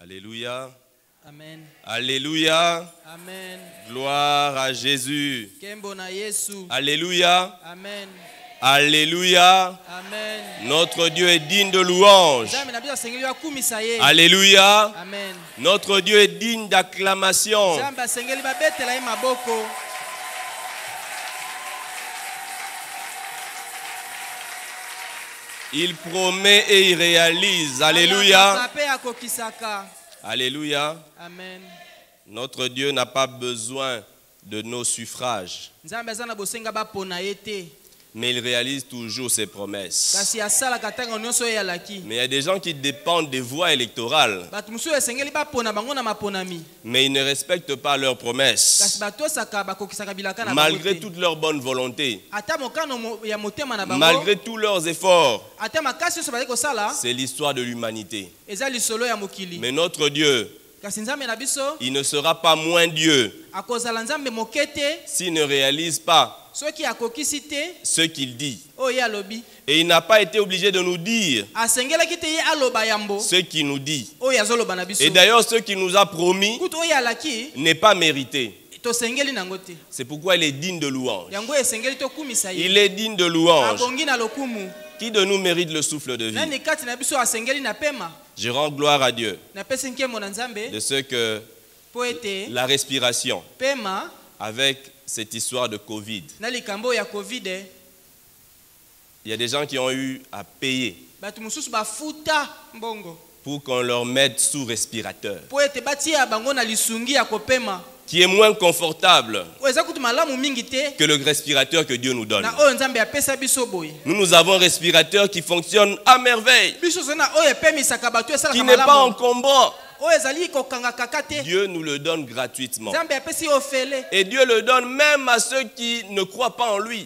Alléluia. Amen. Alléluia. Amen. Gloire à Jésus. Kembo na Yesu. Alléluia. Amen. Alléluia. Amen. Notre Dieu est digne de louange. Alléluia. Amen. Notre Dieu est digne d'acclamation. Il promet et il réalise. Alléluia. Alléluia. Amen. Notre Dieu n'a pas besoin de nos suffrages, mais il réalise toujours ses promesses. Mais il y a des gens qui dépendent des voies électorales, mais ils ne respectent pas leurs promesses, malgré toute leur bonne volonté, malgré tous leurs efforts. C'est l'histoire de l'humanité. Mais notre Dieu, il ne sera pas moins Dieu s'il ne réalise pas ce qu'il dit. Et il n'a pas été obligé de nous dire ce qu'il nous dit. Et d'ailleurs, ce qu'il nous a promis n'est pas mérité. C'est pourquoi il est digne de louange. Il est digne de louange. Qui de nous mérite le souffle de vie? Je rends gloire à Dieu de ce que la respiration, avec cette histoire de Covid, il y a des gens qui ont eu à payer pour qu'on leur mette sous respirateur, qui est moins confortable que le respirateur que Dieu nous donne. Nous avons un respirateur qui fonctionne à merveille, qui n'est pas encombrant. Dieu nous le donne gratuitement. Et Dieu le donne même à ceux qui ne croient pas en lui.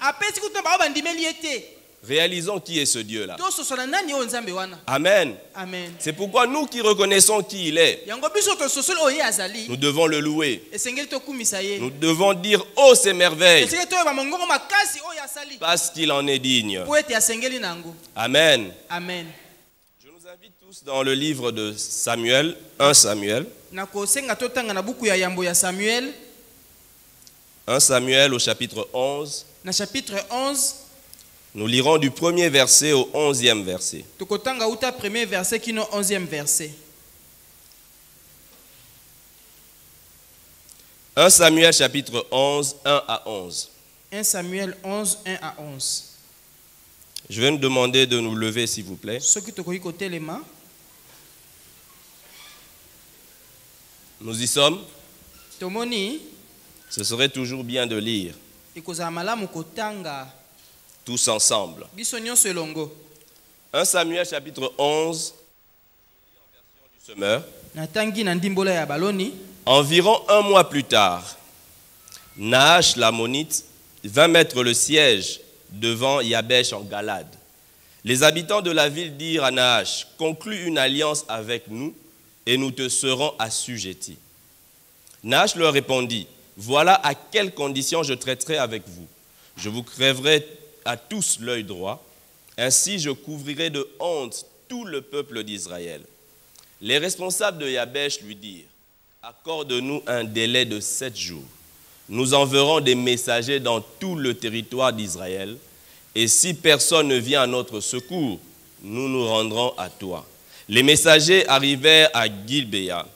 Réalisons qui est ce Dieu-là. Amen. Amen. C'est pourquoi nous qui reconnaissons qui il est, nous devons le louer. Nous devons dire « Oh, ces merveilles !» parce qu'il en est digne. Amen. Amen. Je nous invite tous dans le livre de Samuel, 1 Samuel. 1 Samuel au chapitre 11. Nous lirons du premier verset au 11e verset. 1 Samuel chapitre 11, 1 à 11. 1 Samuel 11, 1 à 11. Je vais nous demander de nous lever, s'il vous plaît. Nous y sommes. Ce serait toujours bien de lire tous ensemble. 1 Samuel chapitre 11, semeur. Environ un mois plus tard, Nahash l'ammonite vint mettre le siège devant Yabesh en Galade. Les habitants de la ville dirent à Nahash: conclus une alliance avec nous et nous te serons assujettis. Nahash leur répondit: voilà à quelles conditions je traiterai avec vous. Je vous crèverai à tous l'œil droit, ainsi je couvrirai de honte tout le peuple d'Israël. Les responsables de Yabesh lui dirent: accorde-nous un délai de 7 jours. Nous enverrons des messagers dans tout le territoire d'Israël, et si personne ne vient à notre secours, nous nous rendrons à toi. Les messagers arrivèrent à Gilbéa,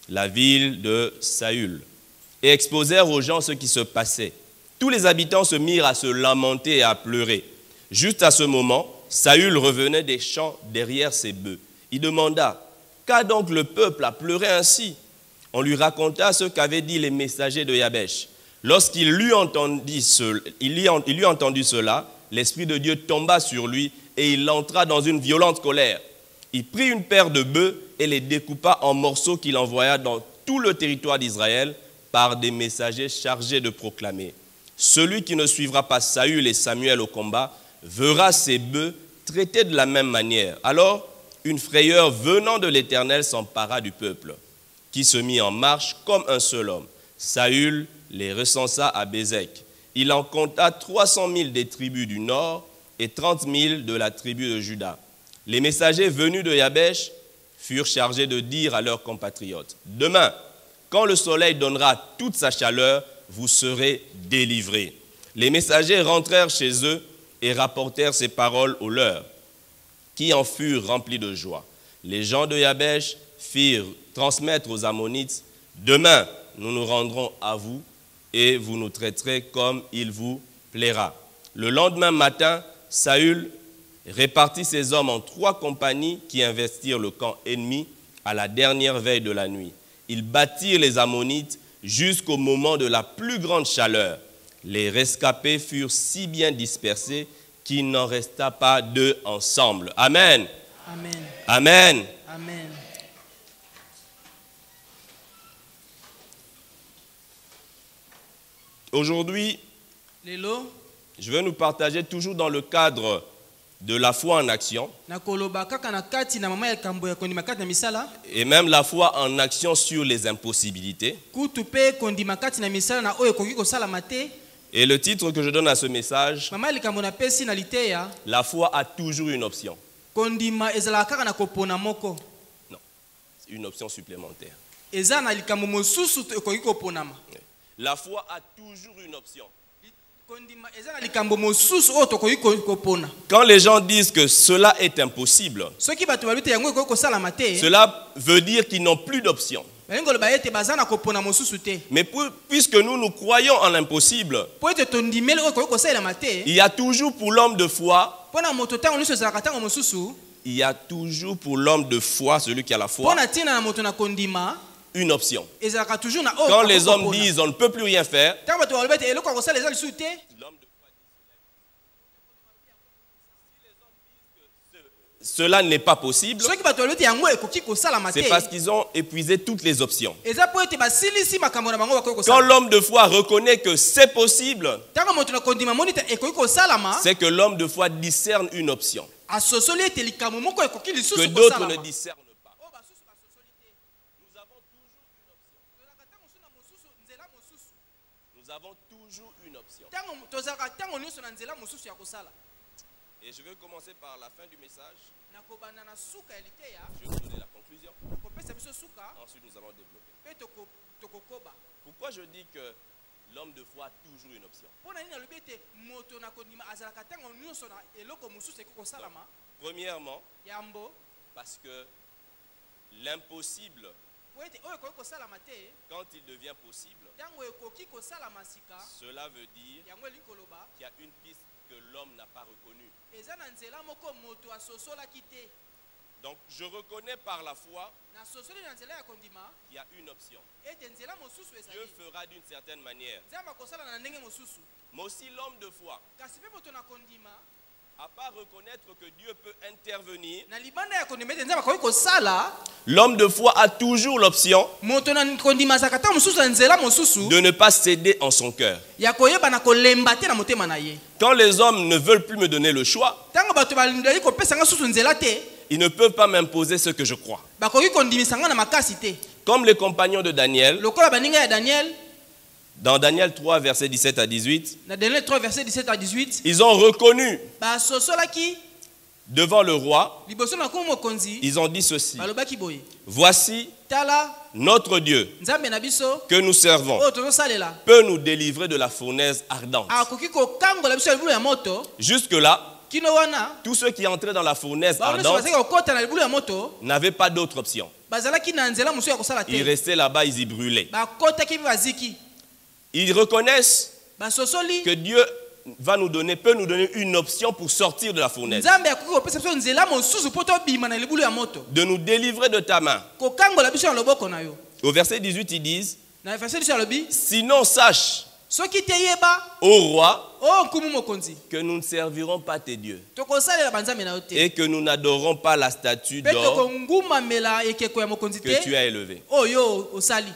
la ville de Saül, et exposèrent aux gens ce qui se passait. Tous les habitants se mirent à se lamenter et à pleurer. Juste à ce moment, Saül revenait des champs derrière ses bœufs. Il demanda: qu'a donc le peuple à pleurer ainsi? On lui raconta ce qu'avaient dit les messagers de Yabesh. Lorsqu'il eut entendu cela, l'Esprit de Dieu tomba sur lui et il entra dans une violente colère. Il prit une paire de bœufs et les découpa en morceaux qu'il envoya dans tout le territoire d'Israël par des messagers chargés de proclamer: celui qui ne suivra pas Saül et Samuel au combat verra ses bœufs traités de la même manière. Alors, une frayeur venant de l'Éternel s'empara du peuple, qui se mit en marche comme un seul homme. Saül les recensa à Bézek. Il en compta 300 000 des tribus du nord et 30 000 de la tribu de Juda. Les messagers venus de Yabesh furent chargés de dire à leurs compatriotes, « Demain, quand le soleil donnera toute sa chaleur, vous serez délivrés. » Les messagers rentrèrent chez eux et rapportèrent ces paroles aux leurs, qui en furent remplis de joie. Les gens de Yabesh firent transmettre aux Ammonites, « Demain, nous nous rendrons à vous et vous nous traiterez comme il vous plaira. » Le lendemain matin, Saül répartit ses hommes en 3 compagnies qui investirent le camp ennemi à la dernière veille de la nuit. Ils battirent les Ammonites jusqu'au moment de la plus grande chaleur. Les rescapés furent si bien dispersés qu'il n'en resta pas 2 ensemble. Amen. Amen. Amen. Amen. Aujourd'hui, Lelo, je vais nous partager toujours dans le cadre de la foi en action nakoloba kaka na kati na mama ya kambo ya kondima kati na misala, et même la foi en action sur les impossibilités. kutu pe kondima kati na misala na oyo koki kosala mate. Et le titre que je donne à ce message, Mama likambo na pesi na liteya, la foi a toujours une option. kondima ezala kaka na kopona moko. Non, c'est une option supplémentaire. Eza na likambo mosusu koki koponama. La foi a toujours une option. Kondima eza na likambo mosusu oyo tokoki kopona. Quand les gens disent que cela est impossible, Soki bato baluti yango koki kosala mate, cela veut dire qu'ils n'ont plus d'option. balingolo bayete bazana kopona mosusu te. Mais puisque nous croyons en l'impossible, Po ete tondimeli oyo koki kosala mate, il y a toujours pour l'homme de foi, pona moto tango nyonso ezalaka tango mosusu, il y a toujours pour l'homme de foi, celui qui a la foi, pona tina na moto na kondima, une option. ezalaka toujours na oyo Quand koki les hommes kopona. disent on ne peut plus rien faire, Tango bato balobete eloko ya kosala eza lisusu te, l'homme de foi dit cela n'est pas possible, soki bato balobete yango ekoki kosala mate, c'est parce qu'ils ont épuisé toutes les options. eza po ete basilisi makambo na bango bakoki Quand kosala. l'homme de foi reconnaît que c'est possible, Tango moto na kondima moni te ekoki kosalama, c'est que l'homme de foi discerne une option asosoli ete likambo moko ekoki que lisusu d'autres kosalama. ne discernent pas. Oyo basusu basosoli te. Nous avons toujours une option. Tozalaka tango mosusu na mosusu, nzela mosusu. Nous avons toujours une option. Tango tozalaka tango nyonso na nzela mosusu ya kosala. Et je vais commencer par la fin du message. Nakobanda na suka ya liteya, Je vais vous donner la conclusion. nakopesa biso suka, Ensuite, nous allons développer. pe tokokoba. Pourquoi je dis que l'homme de foi a toujours une option? Pona nini alobi ete moto na kondima azalaka tango nyonso na eloko mosusu ekoki kosalama? Premièrement, Yambo, parce que l'impossible, po ete oyo ekoki kosalama te, quand il devient possible, tango ekoki kosalama sika, cela veut dire yango elingi koloba, qu'il y a une piste que l'homme n'a pas reconnue. eza na nzela moko moto asosolaki te. Donc, je reconnais par la foi Na sosoli na nzela ya kondima, qu'il y a une option. ete nzela mosusu Dieu ezali. fera d'une certaine manière. Nzambe akosala na ndenge mosusu. Mais aussi l'homme de foi, Kasi pe moto na kondima, à part reconnaître que Dieu peut intervenir, na libanda ya kondima ete nzambe akoki kosala, l'homme de foi a toujours l'option moto na kondima azalaka tango mosusu na nzela mosusu, de ne pas céder en son cœur. ya koyeba na kolemba te na motema na ye. Quand les hommes ne veulent plus me donner le choix, Tango bato balingaki kopesa nga susu nzela te, ils ne peuvent pas m'imposer ce que je crois. bakoki kondimisa nga na makasi te. Comme les compagnons de Daniel, Lokola baninga ya Daniel, dans Daniel 3, versets 17 à 18, na Daniel 3 verset 17 à 18, ils ont reconnu basosolaki devant le roi, liboso na kumu mokonzi, ils ont dit ceci: balobaki boye, voici tala notre Dieu nzambe na biso que nous servons oyo tozosalela peut nous délivrer de la fournaise ardente. akoki kokangola biso ya libulu ya moto. Jusque-là, Kino wana tous ceux qui entraient dans la fournaise baono ardente bazaki kokota na libulu ya moto, n'avaient pas d'autre option. bazalaki na nzela mosusu ya kosala Ils te, restaient là-bas, ils y brûlaient. bakotaki mpe baziki, Ils reconnaissent basosoli que Dieu peut nous donner une option pour sortir de la fournaise, nzambe akoki kopesa biso nzela mosusu mpo tobima na libulu ya moto, de nous délivrer de ta main. kokangola biso na loboko na yo. Au verset 18, ils disent: Na verset biso alobi, sinon sache, soki te yeba ô roi, o nkumu mokonzi, que nous ne servirons pas tes dieux tokosalela banzambe na yo te, et que nous n'adorons pas la statue mpe d'or tokongumamela ekeko ya mokonzi que tu te as élevée. oyo osali.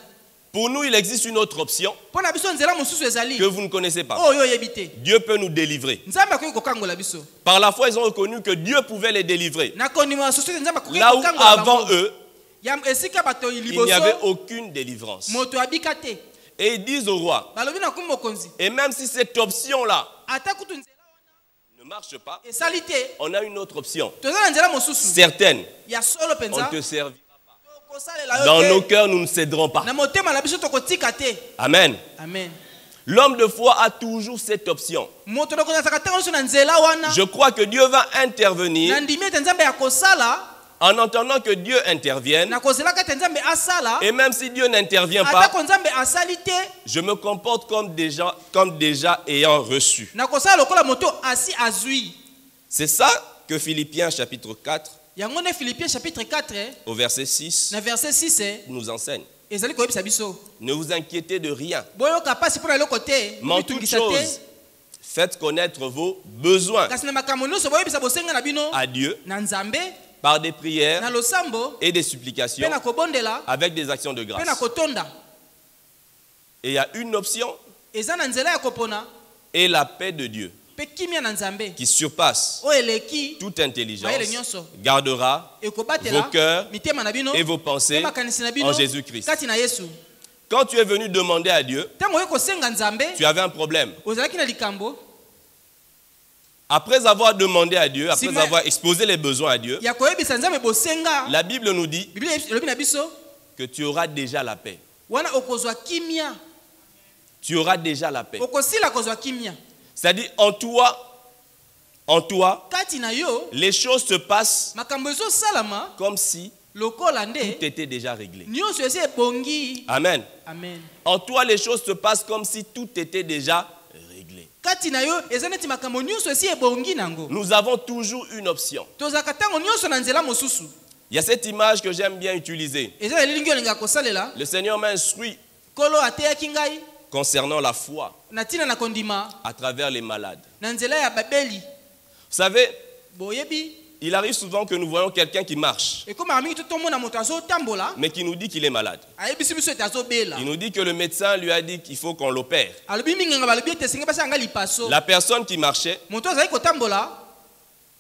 Pour nous, il existe une autre option Mpo na biso nzela mosusu ezali que vous ne connaissez pas. oyo oyebi te, Dieu peut nous délivrer. nzambe akoki kokangola biso. Par la foi, ils ont reconnu que Dieu pouvait les délivrer. Na kondima ya société nzambe akoki Là où kokangola avant bango. eux, Ya esika bato il n'y liboso avait aucune délivrance. moto abika te, Et ils disent au roi: balobi na kumu mokonzi, et même si cette option-là ata kutu nzela wana ne marche pas, esali te on a une autre option. toza na nzela mosusu Certaine, ya solo on penza te servira. tokosalela yo Dans te. nos cœurs, nous ne céderons pas. na motema na biso tokotika te. Amen. Amen. L'homme de foi a toujours cette option. moto nakozalaka ntango nyonso na nzela wana Je crois que Dieu va intervenir nandimi ete nzambe ya kosala en entendant que Dieu intervienne. nakozelaka ete nzambe asala Et même si Dieu n'intervient pas, atako nzambe asali te je me comporte comme déjà ayant reçu. nakosala lokola moto asi azwi. C'est ça que Philippiens chapitre 4 yango nde Philippiens chapitre 4 au verset 6 na verset 6 nous enseigne. ezali koyebisa biso Ne vous inquiétez de rien. boyoka pasi mpo na eloko te Mais en toute bitungisa chose, te faites connaître vos besoins kasi na makambo nyonso boyebisa bosenga na bino à Dieu na nzambe par des prières na losambo et des mpe supplications na kobondela avec des actions de mpe na grâce. kotonda. Et il y a une option, eza na nzela ya kopona et la paix de Dieu mpe kimia na nzambe qui surpasse oyo eleki toute intelligence mayele nyonso gardera ekobatela vos cœurs mitema na bino et vos mpe pensées makanisi na bino en Jésus-Christ. kati na Yesu. Quand tu es venu demander à Dieu, ntango oye kosenga nzambe tu avais un problème. ozalaki na likambo Après avoir demandé à Dieu, après Sima- avoir exposé les besoins à Dieu, ya koyebisa nzambe bosenga la Bible nous dit biblia elobi na biso que tu auras déjà la paix. wana okozwa kimia Tu auras déjà la paix. okosila kozwa kimia C'est-à-dire en toi, kati na yo les choses se passent makambo ezosalama comme si lokola tout nde était déjà réglé. nyonso esi ebongi. Amen. Amen. En toi, les choses se passent comme si tout était déjà réglé. kati na yo eza neti makambo nyonso esi ebongi nango. Nous avons toujours une option. tozalaka ntango nyonso na nzela mosusu. Il y a cette image que j'aime bien utiliser. eza na elilingi olingaka kosalela Le Seigneur m'a instruit nkolo ateyaki ngai concernant la foi na ntina na kondima à travers les malades. na nzela ya babeli. Vous savez, boyebi il arrive souvent que nous voyons quelqu'un qui marche, ekomaka mingi totomona moto azotambola mais qui nous dit qu'il est malade. ayebisi biso ete azobela. Il nous dit que le médecin lui a dit qu'il faut qu'on l'opère. alobi minganga balobi ete esenge basala nga lipaso. La personne qui marchait, moto azali kotambola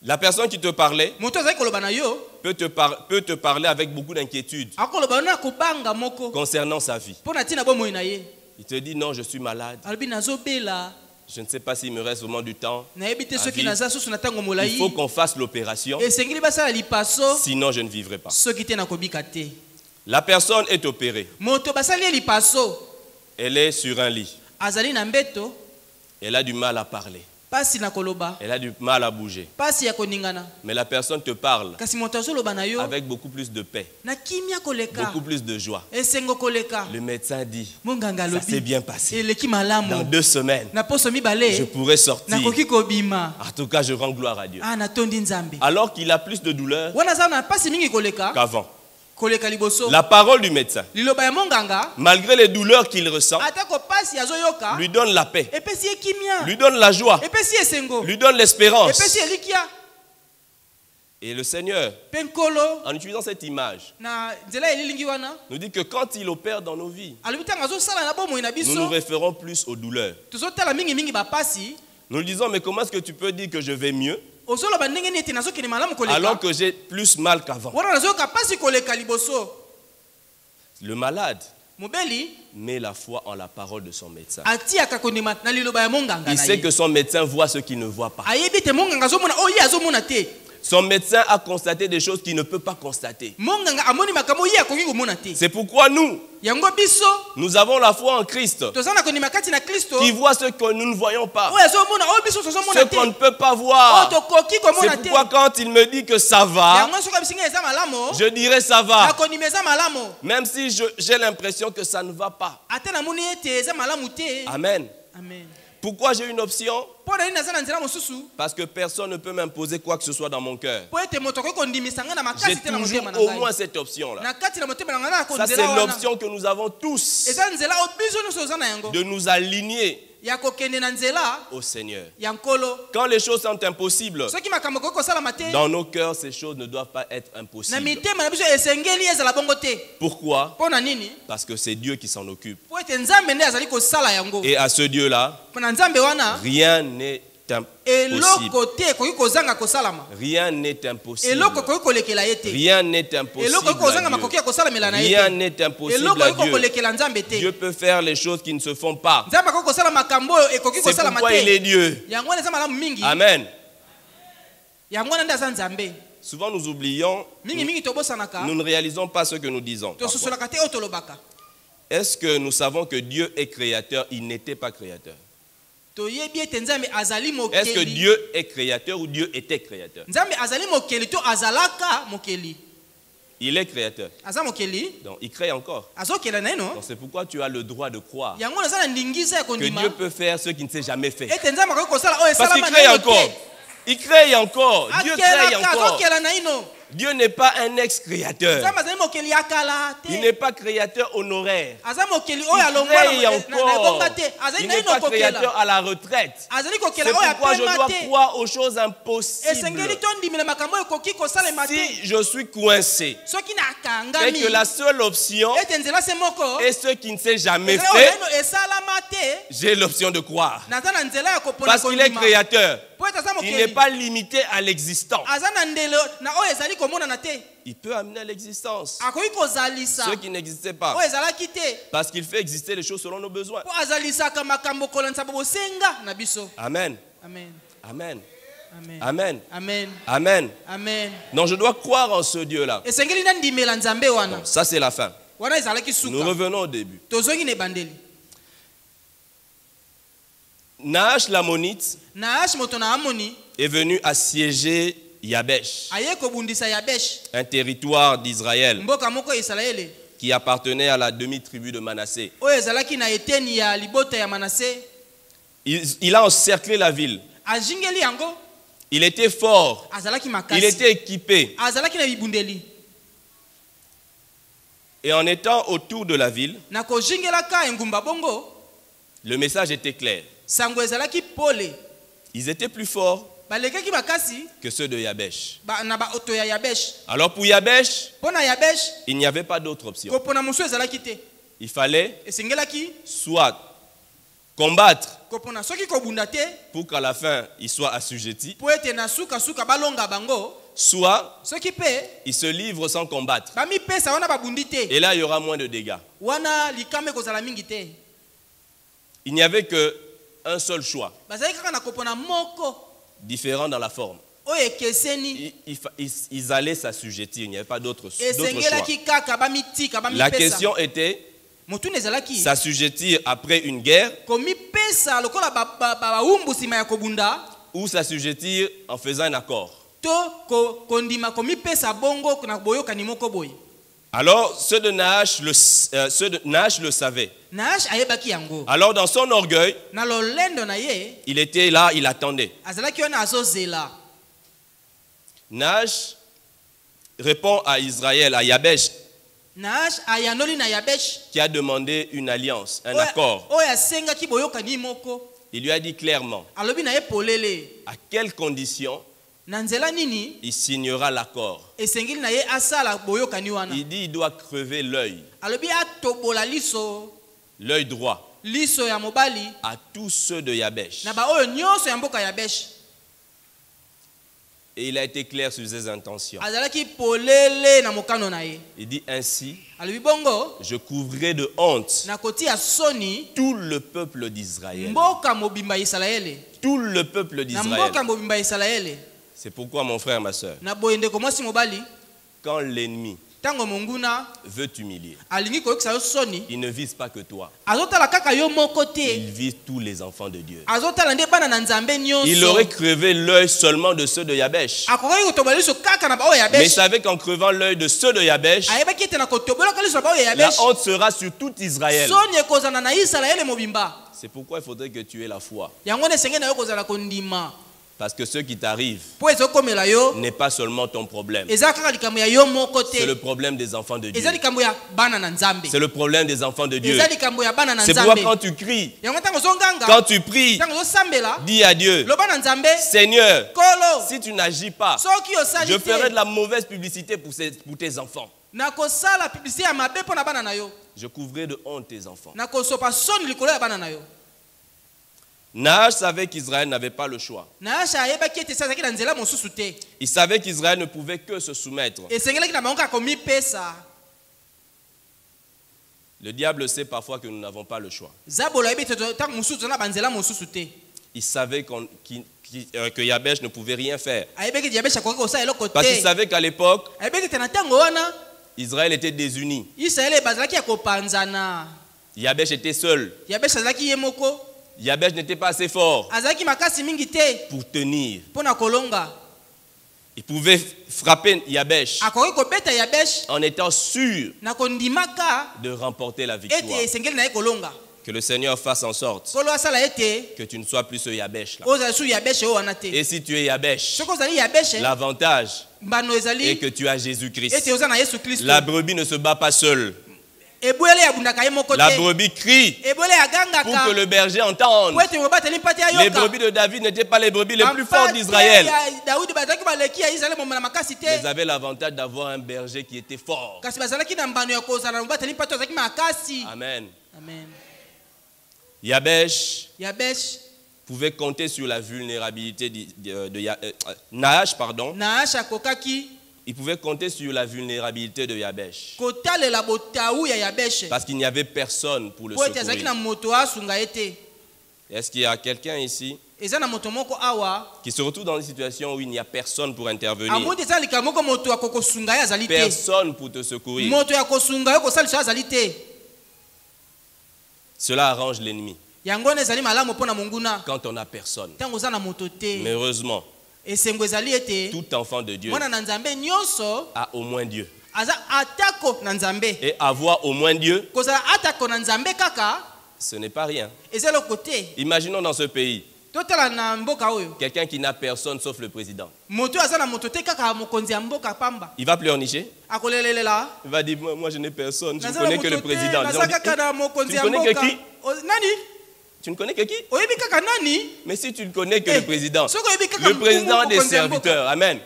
la personne qui te parlait, moto azali koloba na yo peut te parler avec beaucoup d'inquiétude akoloba na kobanga moko concernant sa vie. mpo na ntina bomoi na ye. Il te dit non, je suis malade. alobi nazobela Je ne sais pas s'il me reste vraiment du temps. nayebi te à soki vivre. naza susu na ntango Il molai faut qu'on fasse l'opération, esengeli basala lipaso sinon je ne vivrai pas. soki te nakobika te. La personne est opérée. moto basali ye lipaso Elle est sur un lit. azali na mbeto Elle a du mal à parler. pasi na koloba Elle a du mal à bouger. pasi ya koningana Mais la personne te parle kasi moto azoloba na yo avec beaucoup plus de paix, na kimia koleka beaucoup plus de joie. esengo koleka. Le médecin dit, monganga ça s'est alobi bien passé. eleki Dans malamu 2 semaines, na poso je mibale pourrai sortir. nakoki kobima. En tout cas, je rends gloire à Dieu. natondi nzambe Alors qu'il a plus de douleur wana aza na pasi mingi koleka qu'avant. koleka liboso. La parole du médecin, liloba ya monganga malgré les douleurs qu'il ressent, atako pasi azoyoka lui donne la paix, epesi ye kimia lui donne la joie, epesi ye esengo lui donne l'espérance. epesi ye likia. Et le Seigneur, mpe nkolo en utilisant cette image, na nzela elilingi wana nous dit que quand il opère dans nos vies, alobi ntango azosala na bomoi na nous biso nous référons plus aux douleurs. tozotala mingimingi bapasi. Nous lui disons, mais comment est-ce que tu peux dire que je vais mieux ozoloba ndenge nini ete nazokende malamu koleka alors que j'ai plus mal qu'avant? wana nazoyoka pasi koleka liboso. Le malade mobeli met la foi en la parole de son médecin. atiaka kondima na liloba ya monganga Il na sait ye. que son médecin voit ce qu'il ne voit pas. ayebi ete monganga azomona oyo ye azomona te. Son médecin a constaté des choses qu'il ne peut pas constater. monganga amoni makambo ye akoki komona te. C'est pourquoi yango biso nous avons la foi en Christ toza na kondima kati na Kristo qui voit ce que nous ne voyons pas, oyo azomona oyo biso ce tozomona qu'on ne te peut pas oyo voir. tokoki komona C'est te. pourquoi quand il me dit que ça va, yango soki abisinga eza malamu je dirais ça va. nakondima eza malamu Même si j'ai l'impression que ça ne va pas. ata namoni ete eza malamu te. Amen. Amen. Pourquoi j'ai une option? mpo na nini naza na nzela mosusu Parce que personne ne peut m'imposer quoi que ce soit dans mon cœur. mpo ete moto akoki kondimisa ngai na J'ai makasi te na toujours motema na au ngai. moins cette option-là. na kati na motema na ngai na Ça, c'est konzela wana l'option que nous avons tous eza nzela oyo biso nyonso oza na yango de nous aligner ya kokende na nzela au Seigneur. ya nkolo. Quand les choses sont impossibles, soki makambo ekoki kosalama te dans nos cœurs, ces choses ne doivent pas être na impossibles. mitema na biso esengeli ezala bongo te. Pourquoi? mpo na nini? Parce que c'est Dieu qui s'en occupe. mpo ete nzambe nde azali kosala yango. Et à ce Dieu-là, mpo na nzambe wana rien n'est impossible. eloko te ekoki kozanga kosalama. Rien n'est impossible. eloko ekoki kolekela ye te. Rien n'est impossible. eloko ekoki kozanga à Dieu. makoki ya kosalamela na ye Rien te. n'est impossible eloko à ekoki Dieu. kolekela nzambe te. Dieu peut faire les choses qui ne se font pas. nzambe akoki kosala makambo oyo ekoki C'est kosalama pourquoi il est te. Dieu. yango wana eza malamu mingi. Amen. yango wana nde aza nzambe. Souvent nous oublions, Mingi tobosanaka nous ne réalisons pas ce que nous disons. parfois. tososolaka te oyo tolobaka. Est-ce que nous savons que Dieu est créateur? Il n'était pas créateur. Toyebi ete nzambe azali Est-ce que mokeli. Dieu est créateur ou Dieu était créateur? Nzambe azali mokeli to azalaka mokeli. Il est créateur. Aza mokeli Donc il crée encore. azokela na ino. Donc c'est pourquoi tu as le droit de croire Yango naza na ndingisa ya que kondima. Dieu peut faire ce qu'il ne s'est jamais fait. Ete nzambe akoki kosala oyo Parce qu'il esalama crée na encore. te. Il crée encore. Dieu crée Akelaka encore. azokela na ino. Dieu n'est pas un ex-créateur. Nzambe azali mokeli ya kala Il te. n'est pas créateur honoraire. Aza mokeli Il oyo alongwa crée na encore. ebonga te. Azali Il na n'est ino pas créateur kokela. à la retraite. Azali C'est kokela oyo pourquoi je apema dois te. croire aux choses impossibles. Esengeli tondimela makambo oyo ekoki kosalema te. Si je suis coincé Soki et nakangami que la seule option ete nzela se moko est ce qui ne s'est jamais ezali oyo fait, ino esalama te. j'ai l'option de croire. Naza na nzela ya kopona Parce qu'il est kondima. créateur. Po ete aza Il n'est mokeli. pas limité à l'existence. Aza na ndelo na oyo ezali komonana te. Il peut amener à l'existence Akoki kozalisa ce qui n'existait pas. oyo ezalaki te. Parce qu'il fait exister les choses selon nos besoins. Po azalisaka makambo kolandisa bosenga na biso. Amen. Amen. Amen. Amen. Amen. Amen. Amen. Amen. Donc je dois croire en ce Dieu-là. Esengeli na ndimela nzambe wana. Ça c'est la fin. Wana ezalaki Nous suka. revenons au début. Tozongi na ebandeli. Nahash l'ammonite Naashi moto na Amoni est venu assiéger Yabesh, aye kobundisa Yabesh, un territoire d'Israël mboka moko ya Israele qui appartenait à la demi-tribu de Manassé. oyo ezalaki na eteni ya libota ya Manase. Il a encerclé la ville. Ajingeli yango Il était fort. azalaki Il makasi. était équipé. Azalaki na bibundeli. Et en étant autour de la ville, Na kojingelaka engumba bongo le message était clair. sango ezalaki pole. Ils étaient plus forts Balekaki makasi que ceux de Yabesh. na ba oto ya Yabesh. Alors pour Yabesh, Pona Yabesh il n'y avait pas d'autre option. kopona musu ezalaki te. Il fallait Esengelaki soit combattre kopona soki kobunda te pour qu'à la fin il soit assujetti, po ete na suka balonga bango. soit Soki pe il se livre sans combattre. bamipesa wana babundi te. Et là, il y aura moins de dégâts. Wana likame kozala mingi te. Il n'y avait qu'un seul choix, Bazali kaka na kopona moko différent dans la forme. oyo ekeseni. Ils allaient s'assujettir, il n'y avait pas d'autre choix. Esengelaki kaka bamitika La bamipesa. question était Motuna ezalaki s'assujettir après une guerre komipesa lokola baumbu nsima ya kobunda ou s'assujettir en faisant un accord. to kondima komipesa bongo na boyokani moko boye. Alors, ceux de Nahash le savaient. Naashi ayebaki yango. Alors, dans son orgueil, Na lolendo na ye il était là, il attendait. azalaki wana azozela. Nahash répond à Israël, à Yabesh, Naashi ayandoli na Yabesh qui a demandé une alliance, un accord. oyo asengaki boyokani moko. Il lui a dit clairement Alobi na ye polele à quelles conditions na nzela nini il signera l'accord. esengeli na ye asala boyokani wana. Il dit il doit crever l'œil, Alobi atobola l'œil droit, liso ya mobali à tous ceux de Yabesh. na ba oyo nyonso ya mboka Yabesh. Et il a été clair sur ses intentions. Azalaki polele na mokano na ye. Il dit ainsi, Alobi bongo je couvrirai de honte na koti ya soni tout le peuple d'Israël. mboka mobimba ya Israele. Tout le peuple Na d'Israël. mboka mobimba ya Israele. C'est pourquoi mon frère, ma soeur, Na boyende ko mwasi mobali quand l'ennemi tango monguna veut t'humilier, alingi koyokisa yo soni il ne vise pas que toi. azotala kaka yo moko te. Il vise tous les enfants de Dieu. Azotala nde bana na nzambe Il nyonso. aurait crevé l'œil seulement de ceux de Yabesh. Akokaki kotobola liso kaka na ba oyo ya Mais il Yabesh. savait qu'en crevant l'œil de ceux de Yabesh, Ayebaki ete na kotobola liso na ba oyo ya la Yabesh. honte sera sur tout Israël. Soni ekozana na Israele mobimba. C'est pourquoi il faudrait que tu aies la foi. Yango ne senge na yo kozala kondima. Parce que ce qui t'arrive Po ezokomela yo n'est pas seulement ton problème. eza kaka likambo ya yo moko C'est le te. problème des enfants de Dieu. Eza likambo ya bana na nzambe. C'est le problème des enfants de Dieu. Eza likambo ya bana na C'est pourquoi nzambe. quand tu cries, Yango ntango ozonganga quand tu pries, ntango ozosambela dis à Dieu, loba na nzambe Seigneur, kolo si tu n'agis pas, soki osali je ferai de te la mauvaise publicité pour tes enfants. nakosala publicité ya mabe mpo na bana na yo. Je couvrirai de honte tes enfants. Nakosopa soni likolo ya bana na yo. Nahash savait qu'Israël n'avait pas le choix. Naashi ayebaki ete esi azalaki na nzela mosusu te. Il savait qu'Israël ne pouvait que se soumettre. Esengelaki na bango kaka komipesa. Le diable sait parfois que nous n'avons pas le choix. Zabolo ayebi ete ntango mosusu toza na banzela mosusu te. Il savait que Yabesh ne pouvait rien faire. ayebeki Yabesh akoki kosala eloko Parce qu'il te savait qu'à l'époque, ayebeki te na ntango wana Israël était désuni. Israele bazalaki ya kopanzana Yabesh était seul. Yabesh azalaki ye moko Yabesh n'était pas assez fort azalaki makasi mingi te pour tenir. mpona kolonga Il pouvait frapper Yabesh akoki kobeta Yabesh en étant sûr na kondimaka de remporter la victoire. ete esengeli na ye kolonga Que le Seigneur fasse en sorte kolo asala ete que tu ne sois plus ce Yabesh là. ozala su Yabesh oyo wana te Et si tu es Yabesh, soki ozali Yabesh l'avantage mbano est ezali que tu as Jésus-Christ. ete oza na Yesu Kristo La brebis ne se bat pas seule. ebwele abundaka ye moko La te brebis crie ebwele pour que agangaka le berger entende. po ete mobateli mpate Les ayoka brebis de David n'étaient pas les brebis les plus fortes d'Israël. Daudi bazalaki baleki ya Israele momona makasi te Ils avaient l'avantage d'avoir un berger qui était fort. kasi bazalaki na mbano ya kozala na mobateli mpate azalaki makasi Amen. amen Yabesh Yabesh pouvait compter sur la vulnérabilité Nahash, pardon. Naash akokaki Il pouvait compter sur la vulnérabilité de Yabesh. kotalela botawu ya Yabesh Parce qu'il n'y avait personne pour le po ete azalaki na secourir. moto asunga ye te Est-ce qu'il y a quelqu'un ici eza na moto moko awa qui se retrouve dans une situation où il n'y a personne pour intervenir? amoni eza likambo moko moto akokosunga ye azali te Personne pour te secourir. moto ya kosunga yo kosalisa yo azali te Cela arrange l'ennemi yango wana ezali malamu mpo na monguna quand on n'a personne. ntango oza na moto te Mais heureusement, esengo ezali ete tout enfant de Dieu mwana na nzambe nyonso a au moins Dieu. aza atako na nzambe Et avoir au moins Dieu, kozala atako na nzambe kaka ce n'est pas rien. eza eloko te Imaginons dans ce pays, totala na mboka oyo quelqu'un qui n'a personne sauf le président. moto aza na moto te kaka mokonzi ya mboka pamba Il va pleurnicher. akolelelela Il va dire, moi je n'ai personne, je ne naza connais na que le moto te président. naza kaka na Tu mokonzi ne ya connais que mboka qui? nani Tu ne connais que qui? oyebi kaka nani Mais si tu ne connais que le président, soki oyebi kaka le président a des mokonzi ya mboka serviteurs. Amen.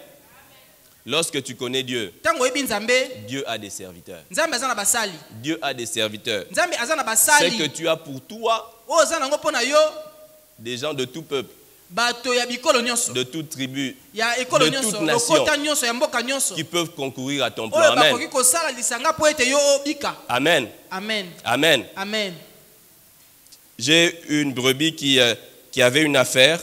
Lorsque tu connais Dieu, ntango oyebi nzambe Dieu a des serviteurs. nzambe aza na basali Dieu a des serviteurs. nzambe aza na C'est basali que tu as pour toi oyo oza nango mpo na yo des gens de tout peuple, bato ya bikolo nyonso de toute tribu, ya ekolo de nyonso toute nation, lokota nyonso ya mboka nyonso qui peuvent concourir à ton plan. oyo Amen. bakoki kosala lisanga mpo ete yo obika Amen. amen Amen. amen J'ai une brebis qui avait une affaire.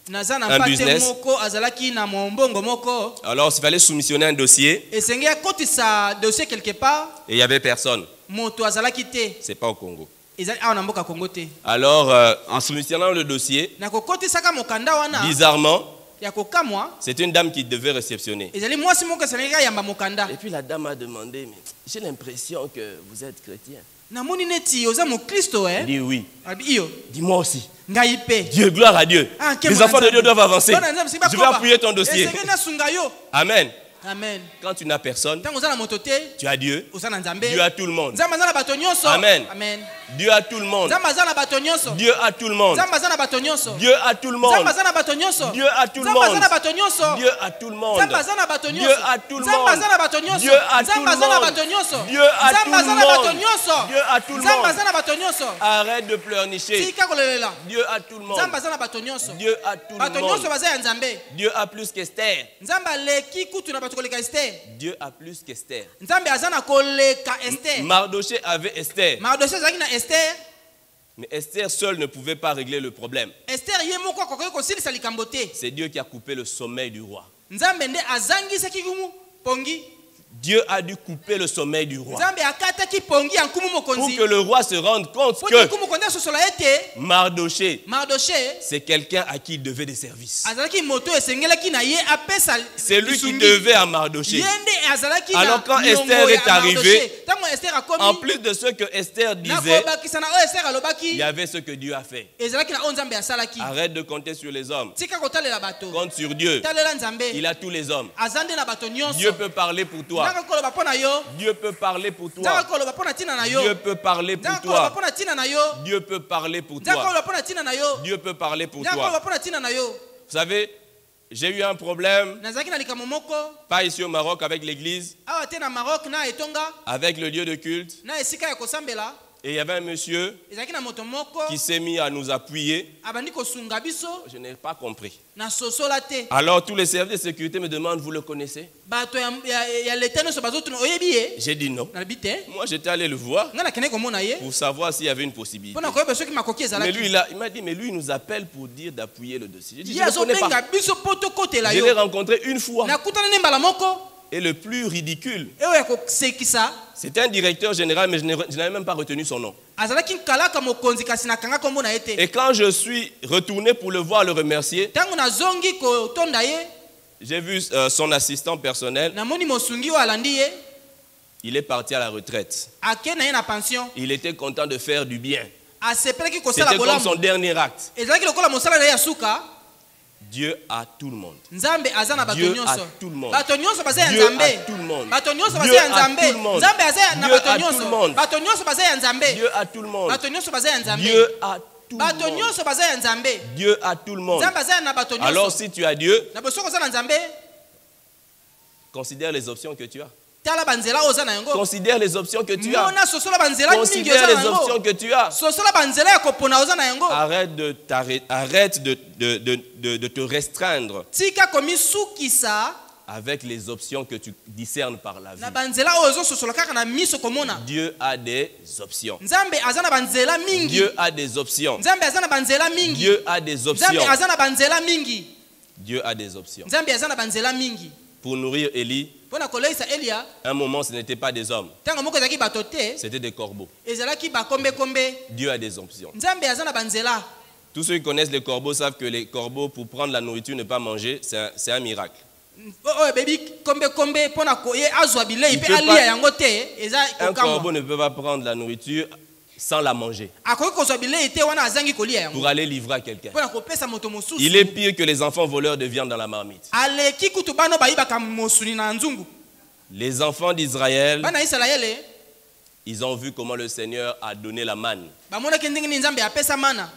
naza na Un mpate business. moko azalaki na mombongo moko Alors, il fallait soumissionner un dossier esengeli akotisa dossier quelque part et il n'y avait personne. moto azalaki te Ce n'est pas au Congo. ezali awa na mboka kongo te Alors, en soumissionnant le dossier, na kokotisaka mokanda wana bizarrement, ya kokamwa c'est une dame qui devait réceptionner. ezali mwasi moko esengeli ayamba mokanda Et puis la dame a demandé, mais j'ai l'impression que vous êtes chrétien. namoni neti oza mokristo Il dit oui. abi iyo Dis-moi aussi. ngai mpe Dieu, gloire à Dieu. Ah, quel Les mon enfants de Nzambe. Dieu doivent avancer. Bana Nzambe, Je vais appuyer ton dossier. esengeli nasunga yo Amen. amen Quand tu n'as personne, ntango oza na moto te tu as Dieu. oza na nzambe Dieu a tout le monde. nzambe aza na bato nyonso Amen. amen Dieu a tout le monde. nzambe aza na bato nyonso Dieu a tout le monde. nzambe aza na bato nyonso Dieu a tout le monde. nzambe aza na bato nyonso Dieu a tout le nzambe aza monde. na bato nyonso Dieu a tout le monde. nzambe aza na bato Dieu nyonso a tout le nzambe monde. aza na bato nyonso Dieu a tout nzambe le aza na monde. bato nyonso Dieu a nzambe tout le aza na bato monde. nyonso Dieu a tout le nzambe monde. aza na bato nyonso Arrête de pleurnicher. tika kolelela Dieu a tout le monde. nzambe aza na bato nyonso Dieu a tout le bato monde. nyonso baza ya nzambe Dieu a plus qu'Esther. nzambe aleki kutu na bato koleka ester Dieu a plus qu'Esther. nzambe aza na koleka ester Mardoché avait Esther. mardosi azalaki na ester Mais Esther seule ne pouvait pas régler le problème. ester ye moko akoki kosilisa likambo te C'est Dieu qui a coupé le sommeil du roi. nzambe nde azangisaki pongi Dieu a dû couper le sommeil du roi. nzambe akataki pongi ya nkumu Pour mokonzi que le roi se rende compte po te que nkumu mokonzi asosola ete Mardoché, mardoche c'est quelqu'un à qui il devait des services. azalaki moto esengelaki na ye apesa C'est lui qui lisungi. devait à Mardoché. ye nde azalaki Alors quand na Esther niongo est ya arrivée, Mardoche. Ntango Esther En akomi plus de ce que Esther na disait, kobakisa na oyo Esther il alobaki y avait ce que Dieu a fait. ezalaki na oyo nzambe asalaki Arrête de compter sur les hommes. tika kotalela bato Compte sur Dieu. talela nzambe Il a tous les hommes. aza nde na bato nyonso Dieu peut parler pour toi. nzaka koloba mpo na yo Dieu peut parler pour nzaka toi. koloba mpo na ntina na yo Dieu peut parler pour nzaka koloba toi. mpo na ntina na yo Dieu peut parler pour nzaka toi. koloba mpo na ntina na yo Dieu peut parler pour nzaka koloba toi. mpo na ntina na yo Vous savez, j'ai eu un problème, nazalaki na likambo moko pas ici au Maroc avec l'église, awa te na Maroc na etonga avec le lieu de culte. na esika ya kosambela Et il y avait un monsieur ezalaki na moto moko qui s'est mis à nous appuyer. abandi kosunga biso Je n'ai pas compris. na sosola te. Alors tous les services de sécurité me demandent, vous le connaissez? Bato ya leta nyonso bazotuna oyebi ye J'ai dit non. nalobi te. Moi j'étais allé le voir Nga nakende komona ye pour savoir s'il y avait une possibilité. mpona koyeba soki makoki Mais lui, ezalaki il m'a dit, mais lui il nous appelle pour dire d'appuyer le dossier. J'ai dit, ye je ne le connais azobenga pas. biso mpo tokotela Je l'ai yo rencontré une fois. nakutana ne mbala moko Et le plus ridicule, oyo ya kosekisa c'était un directeur général, mais je n'avais même pas retenu son nom. azalaki kalaka mokonzi kasi nakanga kombo na ye te. Et quand je suis retourné pour le voir, le remercier, ntango nazongi kotonda ye j'ai vu son assistant personnel. namoni mosungi oyo alandi ye Il est parti à la retraite. ake na ye na pension Il était content de faire du bien. asepelaki kosala C'était comme son bolamu dernier acte. ezalaki lokola mosala na ye ya suka. Dieu a tout le monde. Nzambe aza na bato Dieu nyonso a tout le monde. bato nyonso baza ya Dieu nzambe a tout le monde. bato nyonso Dieu baza ya a nzambe tout le monde. nzambe aza na Dieu bato a tout le nyonso monde. bato nyonso baza ya nzambe Dieu a tout le monde. bato nyonso baza ya nzambe Dieu a tout le bato monde. nyonso baza ya nzambe Dieu a tout le monde. nzambe aza na bato Alors nyonso si tu as Dieu, na bosoko oza na nzambe considère les options que tu as. tala banzela oyo oza na yango Considère les options que tu as. mona sosola banzela mingi Considère oza na les options yango que tu as. sosola banzela ya kopona oza na yango Arrête de te restreindre tika komisukisa avec les options que tu discernes par la vie. na banzela oyo ozososola kaka na miso komona. Dieu a des options. Nzambe aza na banzela mingi Dieu a des options. nzambe aza na banzela mingi Dieu a des nzambe options. aza na banzela mingi Dieu a des options. nzambe aza na banzela mingi Pour nourrir Élie, mpona koleisa elia un moment ce n'était pas des hommes, ntango moko ezalaki bato te c'était des corbeaux. ezalaki bakombekombe. Dieu a des options. Nzambe aza na banzela. Tous ceux qui connaissent les corbeaux savent que les corbeaux, pour prendre la nourriture, ne pas manger, c'est un miracle. oyo bebi kombekombe mpona koye azwa bilei Il mpe peut alia pas- yango te eza Un corbeau kokamwa ne peut pas prendre la nourriture sans la manger akoki kozwa bilei te wana azangi kolia yango pour aller livrer à quelqu'un. mpona kopesa moto Il est mosusu. pire que les enfants voleurs de viande dans la marmite. aleki kutu bana oyo bayibaka mosuni na nzungu. Les enfants d'Israël, bana ya isalaele ils ont vu comment le Seigneur a donné la manne. bamonaki ndenge nini nzambe apesa mana.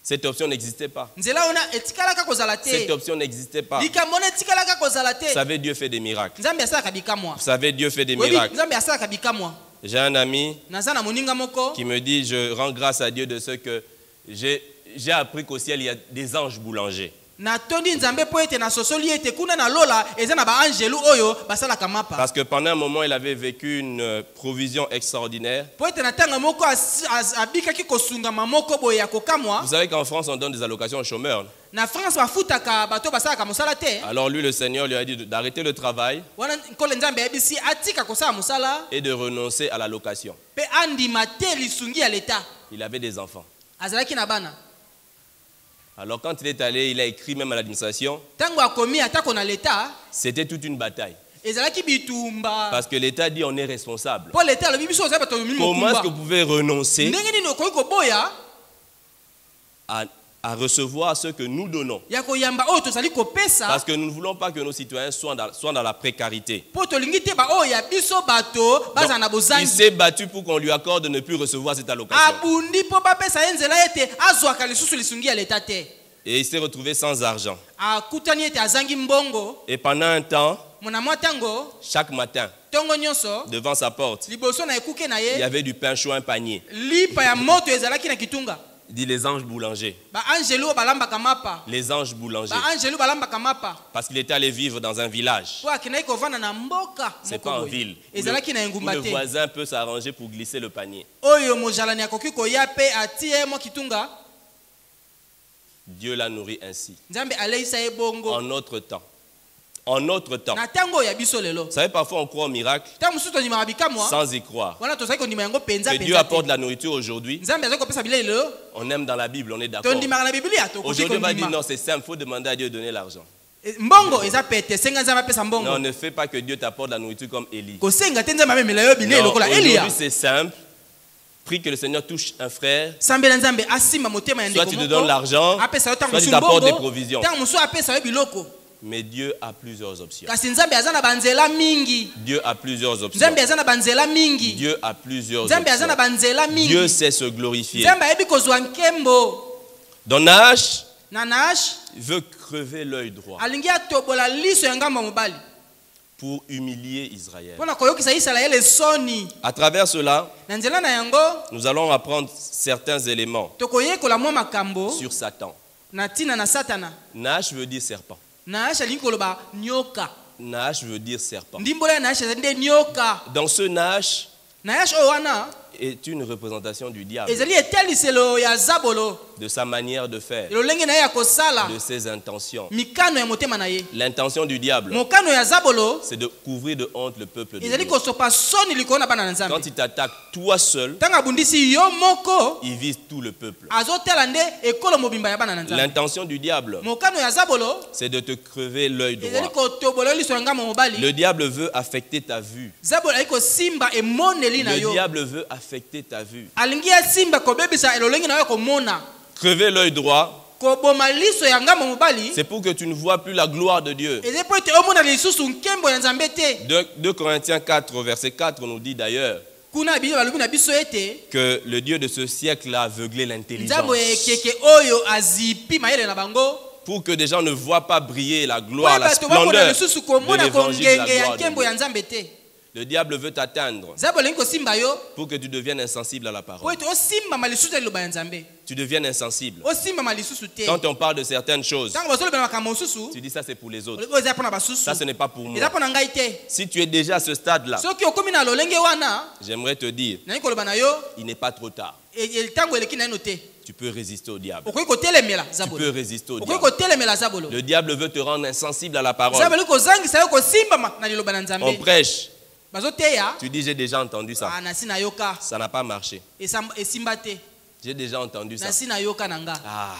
Cette option n'existait pas. nzela wana etikalaka kozala Cette te option n'existait pas. likambo wana etikalaka kozala Vous te. savez, Dieu fait des miracles. nzambe asalaka bikamwa. Vous savez, Dieu fait des Oyebi, miracles. nzambe asalaka bikamwa. J'ai un ami naza na moninga moko qui me dit, je rends grâce à Dieu de ce que j'ai appris qu'au ciel, il y a des anges boulangers. natondi nzambe mpo ete nasosoli ete kuna na lola eza na baangelu oyo basalaka mapa. Parce que pendant un moment, il avait vécu une provision extraordinaire. mpo ete na ntango moko abikaki kosungama moko boye ya kokamwa. Vous savez qu'en France, on donne des allocations aux chômeurs. na France bafutaka bato basalaka mosala te. Alors lui, le Seigneur lui a dit d'arrêter le travail wana nkolo nzambe ayebisi atika kosala mosala et de renoncer à l'allocation. mpe andima te lisungi ya leta. Il avait des enfants. azalaki na bana. Alors quand il est allé, il a écrit même à l'administration. ntango akomi atako na leta C'était toute une bataille. ezalaki bitumba. Parce que l'État dit on est responsable. mpo leta alobi biso ozali bato mimi Comment est-ce que mokumba. vous pouvez renoncer ndenge nini okoki koboya à recevoir ce que nous donnons? ya koyamba oyo tozali kopesa. Parce que nous ne voulons pas que nos citoyens soient dans la précarité. mpo tolingi te baoyo ya biso bato bazala na Donc, il bozangi. s'est battu pour qu'on lui accorde de ne plus recevoir cette allocation. abundi mpo bapesa ye nzela ete azwaka lisusu lisungi ya leta te. Et il s'est retrouvé sans argent. akutani ete azangi mbongo. Et pendant un temps, mona mwa ntango chaque matin, ntongo nyonso devant sa porte, liboso na ekuke na il y ye avait du pain chaud, un panier. lipa ya moto ezalaki na kitunga. Il dit les anges boulangers. baangelu oyo balambaka mapa. Les anges boulangers. baangelu balambaka mapa. Parce qu'il était allé vivre dans un village. mpo akendaki kovanda na mboka C'est moko pas en boye. ville. Où ezalaki na le engumba te voisin peut s'arranger pour glisser le panier. oyo mojalani akoki koya mpe atie mwa kitunga. Dieu l'a nourri ainsi. nzambe aleisa ye bongo En notre temps. En notre temps. na ntango oyo ya biso lelo. Vous savez, parfois on croit au miracle ntango mosusu tondimaka bikamwa sans y croire. wana tozali kondima yango mpenza Que Dieu mpenza apporte te. la nourriture aujourd'hui. nzambe azali kopesa bilei lelo On aime dans la Bible, on est d'accord. tondimaka na biblia tokoki Aujourd'hui, on va dire kondima. non, c'est simple, il faut demander à Dieu de donner l'argent. mbongo eza pete senga nzambe apesa Non, mbongo. ne fais pas que Dieu t'apporte la nourriture comme Élie. kosenga te nzambe amemela yo bilei Non, lokola elia. aujourd'hui, c'est simple. Prie que le Seigneur touche un frère. sambela nzambe asimba motema ya Soit ndeko tu te donnes l'argent, apesa yo ntango soit tu mosusu t'apportes des mbongo provisions. ntango mosusu apesa yo biloko. Mais Dieu a plusieurs options. kasi nzambe aza na banzela mingi. Dieu a plusieurs options. nzambe aza na banzela mingi. Dieu a plusieurs nzambe aza na options. banzela mingi. Dieu sait se glorifier. nzambe ayebi kozwa nkembo. Dans Nahash, na Nahash il veut crever l'œil droit. alingi atobola liso ya ngambo ya mobali. pour humilier Israël. Pona koyokisa Israël soni. À travers cela, Na nzela na yango nous allons apprendre certains éléments tokoyekola mwa makambo sur Satan. na tina na Satana. Nash veut dire serpent. Naasha linkoloba nyoka. Nash veut dire serpent. Ndimbola Naasha nde nyoka. Donc ce Nash Naasha owana est une représentation du diable, ezali eteliselo ya zabolo. de sa manière de faire, Elolenge na ya kosala de ses intentions. mikano ya motema na ye. L'intention du diable, Mokano ya zabolo c'est de couvrir de honte le peuple de ezali Dieu. kosopa soni likona bana na Quand Nzambe. il t'attaque toi seul, Tanga bundisi yo moko il vise tout le peuple. azotela nde ekolo mobimba ya bana na Nzambe. L'intention du diable, Mokano ya zabolo c'est de te crever l'œil ezali droit. kotobola liso ya ngamo mobali. Le diable veut affecter ta vue. Zabolo ayiko simba emoneli na Le yo. diable veut affecter ta vue. Alingi ya simba kobebisa elolenge na yo komona. Crever l'œil droit, Koboma liso ya ngamo mobali. c'est pour que tu ne vois plus la gloire de Dieu. Ezali po ete omona lisusu nkembo ya Nzambe te. 2 Corinthiens 4, verset 4 nous dit d'ailleurs Kuna biso balobi na biso ete que le Dieu de ce siècle a aveuglé l'intelligence Nzambo ekeke oyo azipi mayele na bango. pour que des gens ne voient pas briller la gloire, Po la bato bamona splendeur lisusu de komona l'évangile de la kongenge ya gloire de nkembo ya Dieu. Nzambe te. Le diable veut t'atteindre Zabolo linko simba yo pour que tu deviennes insensible à la po parole. ete osimba malisusu ya liloba ya Nzambe. Tu deviennes insensible. Osimba malisusu te. Quand on parle de certaines choses, Tango bazoloba makambo mosusu tu dis ça c'est pour les autres. oyo eza mpona basusu. Ça ce n'est pas pour Eza moi. mpona ngai te. Si tu es déjà à ce stade-là, Soki okomi na lolenge wana j'aimerais te dire, nayi koloba na yo il n'est pas trop tard. ntango eleki na ino te. Tu peux résister au diable. Okoki kotelemela Tu peux zabolo. résister au Okoki diable. kotelemela zabolo. Le diable veut te rendre insensible à la parole. Zabolo kozangisa yo kosimba na liloba na On Nzambe. prêche, Bazoteya tu dis j'ai déjà entendu ça. nasi na yoka Ça n'a pas marché. esimba te. J'ai déjà entendu ça. Nasi na yoka nanga. Ah,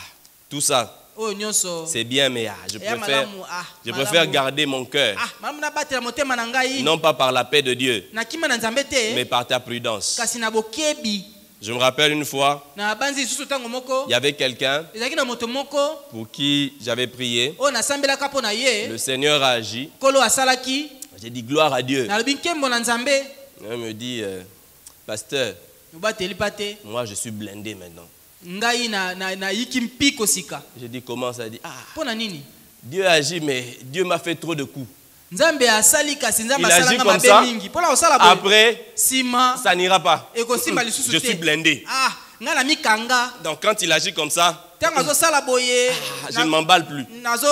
tout ça, Oyo nyonso. c'est bien, mais je préfère malamu. garder mon cœur. Malamu na batela motema na ngai. Non pas par la paix de Dieu, Na kima na Nzambe te. mais par ta prudence. Kasi na bokebi. Je me rappelle une fois, Na banzi susu tango moko. il y avait quelqu'un Ezaki na moto moko. pour qui j'avais prié. Oyo nasambelaka mpo na ye. Le Seigneur a agi. Kolo asalaki. J'ai dit gloire à Dieu. Nalobi nkembo na Nzambe. Il me dit, pasteur, Obateli pate. moi je suis blindé maintenant. Ngai na yiki mpiko sika. J'ai dit comment ça? Il dit, ah, Mpo na nini? Dieu agit, mais Dieu m'a fait trop de coups. Nzambe asali kasi Nzambe Il agit asalanga comme mabe ça. mingi. Mpo na osala boye. Après, Sima. ça n'ira pas. Ekosimba lisusu Je te. suis blindé. Ah, nga na mikanga. Donc quand il agit comme ça, Tango azosala boye. je ne m'emballe plus. Nazo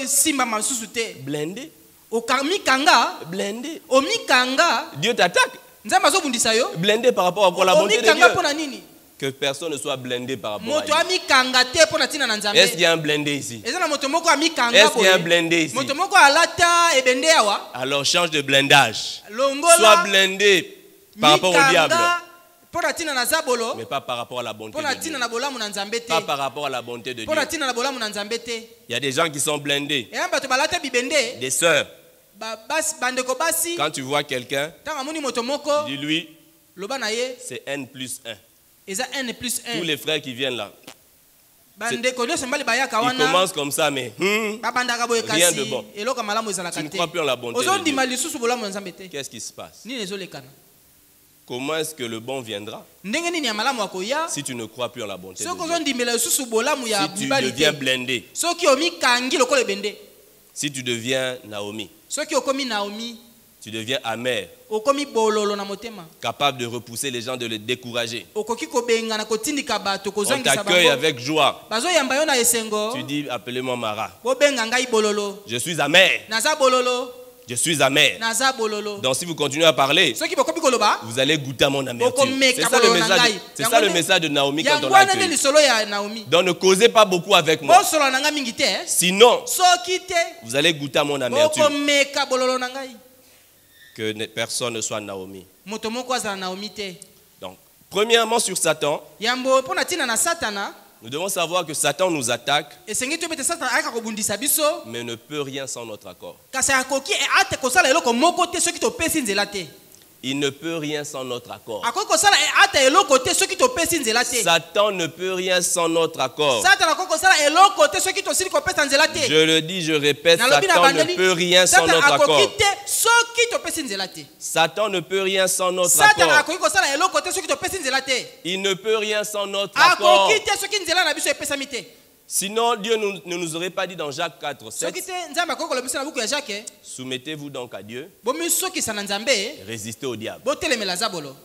simba masusu te. Blindé, Mikanga. blindé. Omikanga. Dieu t'attaque. Nzambe azobundisa yo. Blindé par rapport à la bonté de Omikanga Dieu. mpo na nini? Que personne ne soit blindé par rapport à Moto Dieu. amikanga te mpo na tina na Nzambe. Est-ce qu'il y a un blindé ici? Eza na moto moko amikanga Est-ce qu'il y a un boye. blindé ici? Moto moko alata ebende awa. Alors change de blindage. Longola. Sois blindé par rapport au diable, Mpo na tina na zabolo. mais pas par rapport à la bonté Mpo na de Dieu. tina na bolamu na Nzambe te. Pas par rapport à la bonté de Mpo na Dieu. tina na bolamu na Nzambe te. Il y a des gens qui sont blindés. Eya bato balata bibende. Des sœurs. Bandeko basi. Quand tu vois quelqu'un, Tanga muni moto moko. dis-lui, Loba na ye. c'est N+1. Eza N+1. Tous les frères qui viennent là, Bandeko nyonso mbali bayaka ils wana. commencent comme ça, mais Babandaka boye rien de kasi. bon. Eloko malamu tu ezalaka ne te. crois plus en la bonté de Ozondima Dieu. lisusu bolamu na Nzambe te. Qu'est-ce qui se passe? Nini ezolekana? Comment est-ce que le bon viendra Ndenge nini ya malamu akoya? si tu ne crois plus en la bonté de Soki Dieu? ozondimela lisusu bolamu ya Si tu mibali deviens te. blindé, Soki omikangi lokola ebende. si tu deviens Naomi, Soki okomi Naomi, tu deviens amer, okomi bololo na motema. capable de repousser les gens, de les décourager. Okoki kobenga na kotindika bato On kozangisa t'accueille bango. avec joie. Bazoyamba yo na esengo. Tu dis, appelez-moi Mara. Bobenga ngai bololo. Je suis amer. Naza bololo. Je suis amer. Naza bololo. Donc si vous continuez à parler, Soki bokomi koloba. vous allez goûter à mon amertume. Okomeka C'est ça le bololo na message, ngai. c'est ça le message de Naomi quand on Yango wana nde l'accueille. lisolo ya Naomi. Donc ne causez pas beaucoup avec moi. Bosolo na ngai mingi te. Sinon, Soki te. vous allez goûter à mon amertume. Okomeka bololo na ngai. Que personne ne soit Naomi. Moto moko azala Naomi te. Donc, premièrement sur Satan, Yambo pona tina na Satana. nous devons savoir que Satan nous attaque, Esengi to bete Satana ayaka kobundisa biso. mais ne peut rien sans notre accord. Kasi akoki ate kosala eloko moko te soki topesi nzela te. Il ne peut rien sans notre accord. Akoki kosala ate eloko te soki topesi nzela te. Satan ne peut rien sans notre accord. Satana akoki kosala eloko te soki tosili kopesa nzela te. Je le dis, je répète, Nalobi na Satan ne bandeli, peut rien sans Satana notre accord. akoki te soki topesi nzela te. Satan ne peut rien sans notre Satana accord. akoki kosala eloko te soki topesi nzela te. Il ne peut rien sans notre accord. Akoki te soki nzela na biso epesami te. Sinon, Dieu ne nous aurait pas dit dans Jacques 4, 7, soki te nzambe akoki kolobisa na buku ya Jacques soumettez-vous donc à Dieu, bomisokisa na nzambe résistez au diable. botelemela zabolo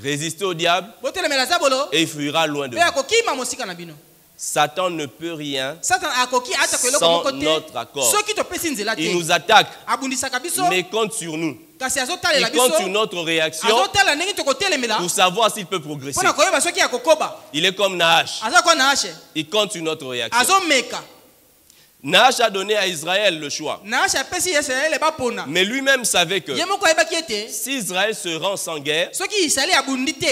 Résistez au diable botelemela zabolo et il fuira loin de mpe vous. akokima mosika na bino. Satan ne peut rien Satan akoki ata ko eloko sans moko te notre accord. soki topesi nzela Il te nous attaque, abundisaka biso mais compte sur nous. kasi Il azotalela compte biso sur notre réaction azotala ndenge tokotelemela pour savoir s'il peut progresser. mpona koyeba soki akokoba. Il est comme Nahash. Aza kwa Naashe Il compte sur notre réaction. azomeka. Nahash a donné à Israël le choix. Naashe apesi Israele bapona Mais lui-même savait que ye moko ayebaki ete si Israël se rend sans guerre, soki Israele abundi te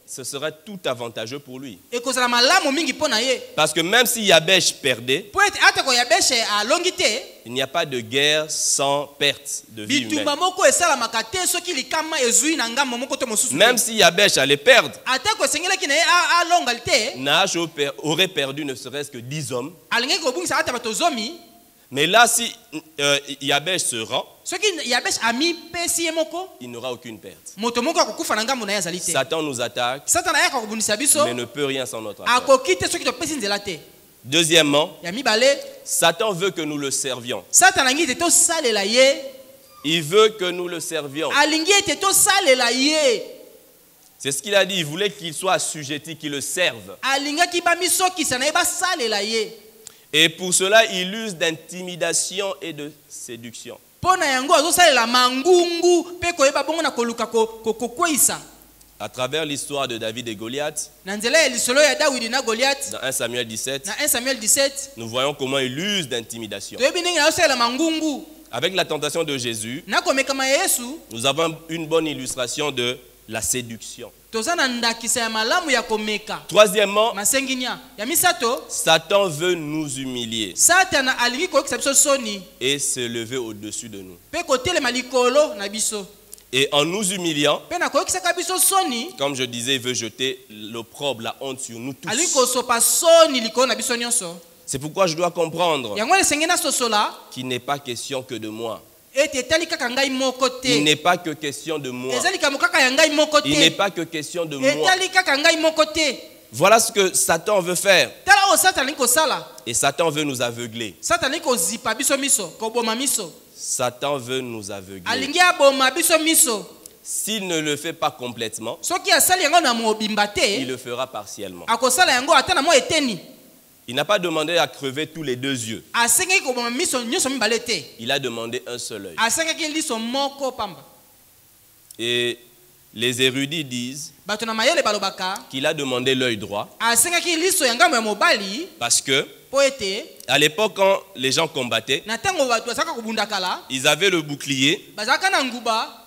ce serait tout avantageux pour lui. ekozala malamu mingi mpo na ye Parce que même si Yabesh perdait, mpo ete ata koyabeshe alongi te il n'y a pas de guerre sans perte de vie humaine. bitumba moko esalamaka te soki likama ezwi na ngambo moko to mosusu Même te. si Yabesh allait perdre, ata kosengelaki na ye alonga te Nahash aurait perdu ne serait-ce que 10 hommes. alingaki kobungisa ata bato zomi. Mais là, si Yabesh se rend, soki yabeshe amipesi ye moko il n'aura aucune perte. moto moko akokufa na ngambo na ye azali te. Satan nous attaque, satana ayaka kobundisa biso mais ne peut rien sans notre accord. akoki te soki topesi nzela te. Deuxièmement, ya mibale Satan veut que nous le servions. satana alingi ete tosalela ye Il veut que nous le servions. alingi ete tosalela ye C'est ce qu'il a dit. Il voulait qu'il soit assujetti, qu'il le serve. alingaki bamisokisa na ye basalela ye. Et pour cela, il use d'intimidation et de séduction. mpo na yango azosalela mangungu mpe koyeba bongo na koluka kokweyisa. À travers l'histoire de David et Goliath, na nzela ya lisolo ya Dawidi na Goliath dans 1 Samuel 17, na 1 Samuel 17 nous voyons comment il use d'intimidation. toyebi ndenge azosalela mangungu. Avec la tentation de Jésus, na komekama ya Yesu nous avons une bonne illustration de la séduction. toza na ndakisa ya malamu ya komeka. Troisièmement, masenginia ya misato Satan veut nous humilier satana alingi koyokisa biso soni et se lever au-dessus de nous. mpe kotelema likolo na biso. Et en nous humiliant, mpe na koyokisaka biso soni comme je disais, il veut jeter l'opprobre, la honte sur nous alingi tous. kosopa soni likolo na biso nyonso. C'est pourquoi je dois comprendre yango esengi nasosola qu'il n'est pas question que de moi. ete etali kaka ngai moko Il te. n'est pas que question de moi. eza likambo kaka ya ngai moko Il n'est te. pas que question de moi. etali kaka ngai moko te. Voilà ce que Satan veut faire. tala oyo satana alingi kosala. Et Satan veut nous aveugler. satana alingi kozipa biso miso koboma miso. Satan veut nous aveugler. alingi aboma biso miso. S'il ne le fait pas complètement, soki asali yango na mobimba il te le fera partiellement. akosala yango ata na mo eteni. Il n'a pas demandé à crever tous les deux yeux. asengaki koboma miso nyonso mibale te. Il a demandé un seul œil. asengaki liso moko pamba. Et les érudits disent bato na mayele balobaka qu'il a demandé l'œil droit asengaki liso ya ngambo ya mobali parce que mpo ete à l'époque quand les gens combattaient, na ntango bato bazalaka kobundakala ils avaient le bouclier bazalaka na nguba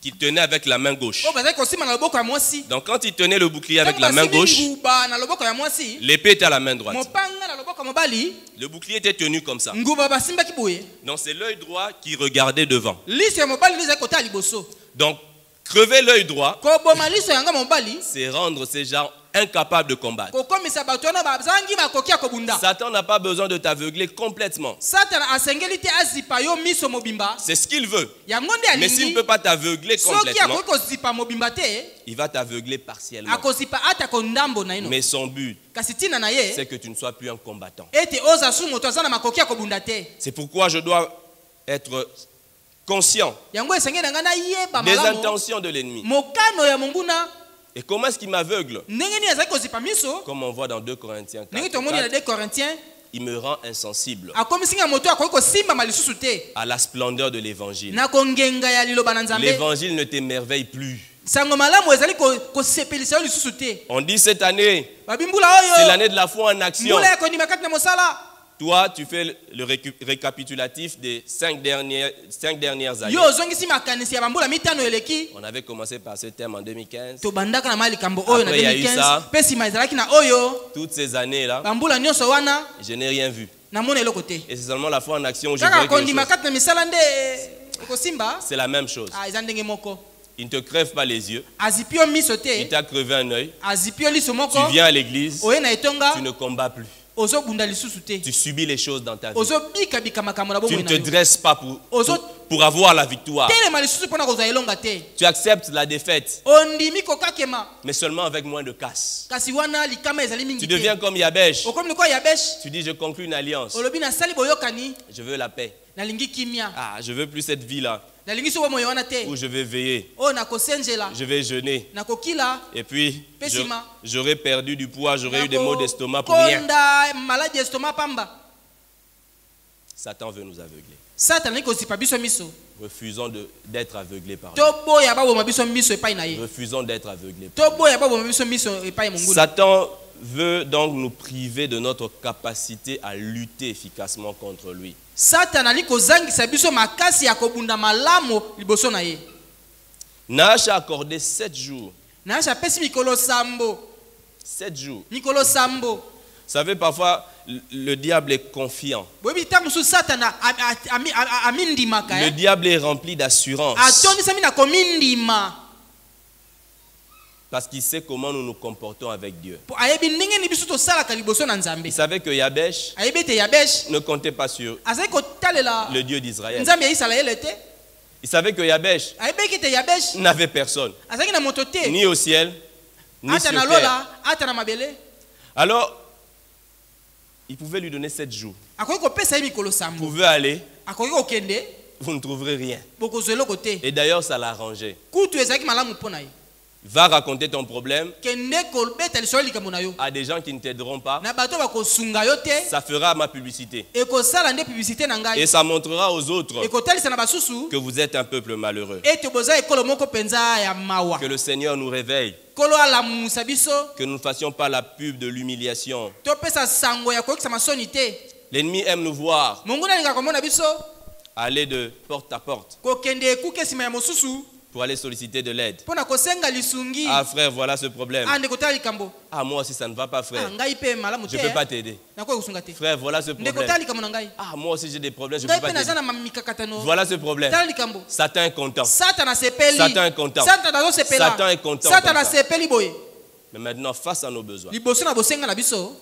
qu'ils tenaient avec la main gauche. oyo bazalaki kosimba na loboko ya mwasi. Donc quand ils tenaient le bouclier avec Ntango la main basimbi gauche, nguba na loboko ya mwasi l'épée était à la main droite. mopanga na loboko ya mobali Le bouclier était tenu comme ça. nguba basimbaki boye. Donc c'est l'œil droit qui regardait devant. liso ya mobali lizalaki kotala liboso. Donc crever l'œil droit, koboma liso yanga mobali c'est rendre ces gens incapables de combattre. kokomisa bato wana bazangi makoki ya kobunda. Satan n'a pas besoin de t'aveugler complètement. satana asengeli te azipa yo miso mobimba. C'est ce qu'il veut. yango nde Mais s'il ne alingi peut pas t'aveugler soki complètement, akoki kozipa mobimba te il va t'aveugler partiellement. akozipa ata kondambo na ino. Mais son but, kasi ntina na ye c'est que tu ne sois plus un combattant. ete oza su moto aza na makoki ya kobunda te. C'est pourquoi je dois être conscient yango esengeli na ngai nayeba des malamu intentions de l'ennemi. mokano ya monguna Et comment est-ce qu'il m'aveugle? ndenge nini azalaki kozipa miso. Comme on voit dans 2 Corinthiens ndenge 4, tomoni na 2 Corinthiens il me rend insensible akomisi ngai moto akoki kosimbama lisusu te à la splendeur de l'évangile. na kongenga ya liloba na nzambe. L'évangile ne t'émerveille plus. sango malamu ezali kosepelisa yo lisusu te. On dit cette année, babimbula c'est oyo l'année de la foi en action. mbula ya kondima kati na mosala. Toi, tu fais le récapitulatif des 5 dernières années. yo ozongisi makanisi ya bambula mitano eleki. On avait commencé par ce thème en 2015. tobandaka na mali likambo oyo na Après, il y a eu 2015 ça. mpe nsima ezalaki na oyo Toutes ces années-là, bambula nyonso wana je n'ai rien vu. namona eloko te. Et c'est seulement la foi en action où je kaka vois quelque kondima chose. kati na misala nde ekosimba. C'est la même chose. eza ndenge moko. Il ne te crève pas les yeux. azipi yo miso Il te t'a crevé un œil. azipi yo liso moko. Tu viens à l'église. oye na etonga Tu ne combats plus. ozobunda lisusu te Tu subis les choses dans ta vie. ozobikabika makambo na Tu bomoi ne na te yo. dresses pas pour pour avoir la victoire. telema lisusu mpona kozwa elonga te. Tu acceptes la défaite, Ondimi kokakema mais seulement avec moins de casse. kasi wana likama ezali Tu mingi deviens te. comme Yabesh. Okomi lokola Yabesh, Tu dis, je conclus une alliance. olobi nasali boyokani, Je veux la paix. nalingi kimia, Ah, je veux plus cette vie-là nalingi so bomoyo wana te. où je vais veiller, Oyo nakosenjela, je vais jeûner. nakokila, Et puis, Pessima. j'aurais perdu du poids, j'aurais eu des maux d'estomac pour rien. nakokonda maladi ya estomac pamba. Satan veut nous aveugler. Satan ali kozipa biso miso. Refusons d'être aveuglés par lui. Toboya baboma biso miso epai na ye. Refusons d'être aveuglés par lui. Toboya baboma biso miso epai monguna. Satan veut donc nous priver de notre capacité à lutter efficacement contre lui. Satan ali kozangisa biso makasi ya kobunda malamu liboso na ye. Nahash a accordé 7 jours. Nahash apesi mikolo sambo. 7 jours. Mikolo sambo. Vous savez, parfois, le diable est confiant. Boyebi tangu su Satan amindimaka. Le diable est rempli d'assurance. Atondisami na komindima. Parce qu'il sait comment nous nous comportons avec Dieu. Po ayebi ndenge ni biso tosalaka liboso na Nzambe. Il savait que Yabesh Ayebi te Yabesh ne comptait pas sur azali kotalela le Dieu d'Israël. Nzambe ya Israele te. Il savait que Yabesh Ayebi te Yabesh n'avait personne, azali na moto te. ni au ciel, ni Ata sur na terre. lola, ata na mabele. Alors, il pouvait lui donner 7 jours. Akoki kopesa ye mikolo Vous sambo. pouvez aller, Akoki kokende vous ne trouverez rien. bokozwa eloko te. Et d'ailleurs, ça l'arrangeait. Kutu ezalaki malamu mpona ye. Va raconter ton problème Kende kolbeta lisolo likambo na yo. à des gens qui ne t'aideront pas. Na bato bakosunga yo te. Ça fera ma publicité. Ekosala nde publicité na Et ngai. ça montrera aux autres Ekotalisa na basusu. que vous êtes un peuple malheureux. Ete boza ekolo moko penza ya mawa. Que le Seigneur nous réveille. Kolo alamusa biso. Que nous ne fassions pas la pub de l'humiliation. Topesa sango ya koyokisa masoni te. L'ennemi aime nous voir Monguna alingaka komona biso. aller de porte à porte Kokende ekuke nsima ya mosusu. pour aller solliciter de l'aide. Mpona kosenga lisungi. Ah frère, voilà ce problème. Ande kotala likambo. Ah moi aussi ça ne va pas frère. Ngai pe malamu Je te. ne peux pas t'aider. Nakoki kosunga te. Frère, voilà ce Nde problème. kotala likambo na ngai. Ah moi aussi j'ai des problèmes, je ne Ngai peux pe pas naza t'aider. na mamikakatano. Voilà ce problème. Tala likambo. Satan est content. Satan asepeli. Satan est content. Satan azosepela. Satan est content Satan comme ça. asepeli boye. Mais maintenant, face à nos besoins, Liboso na bosenga na biso.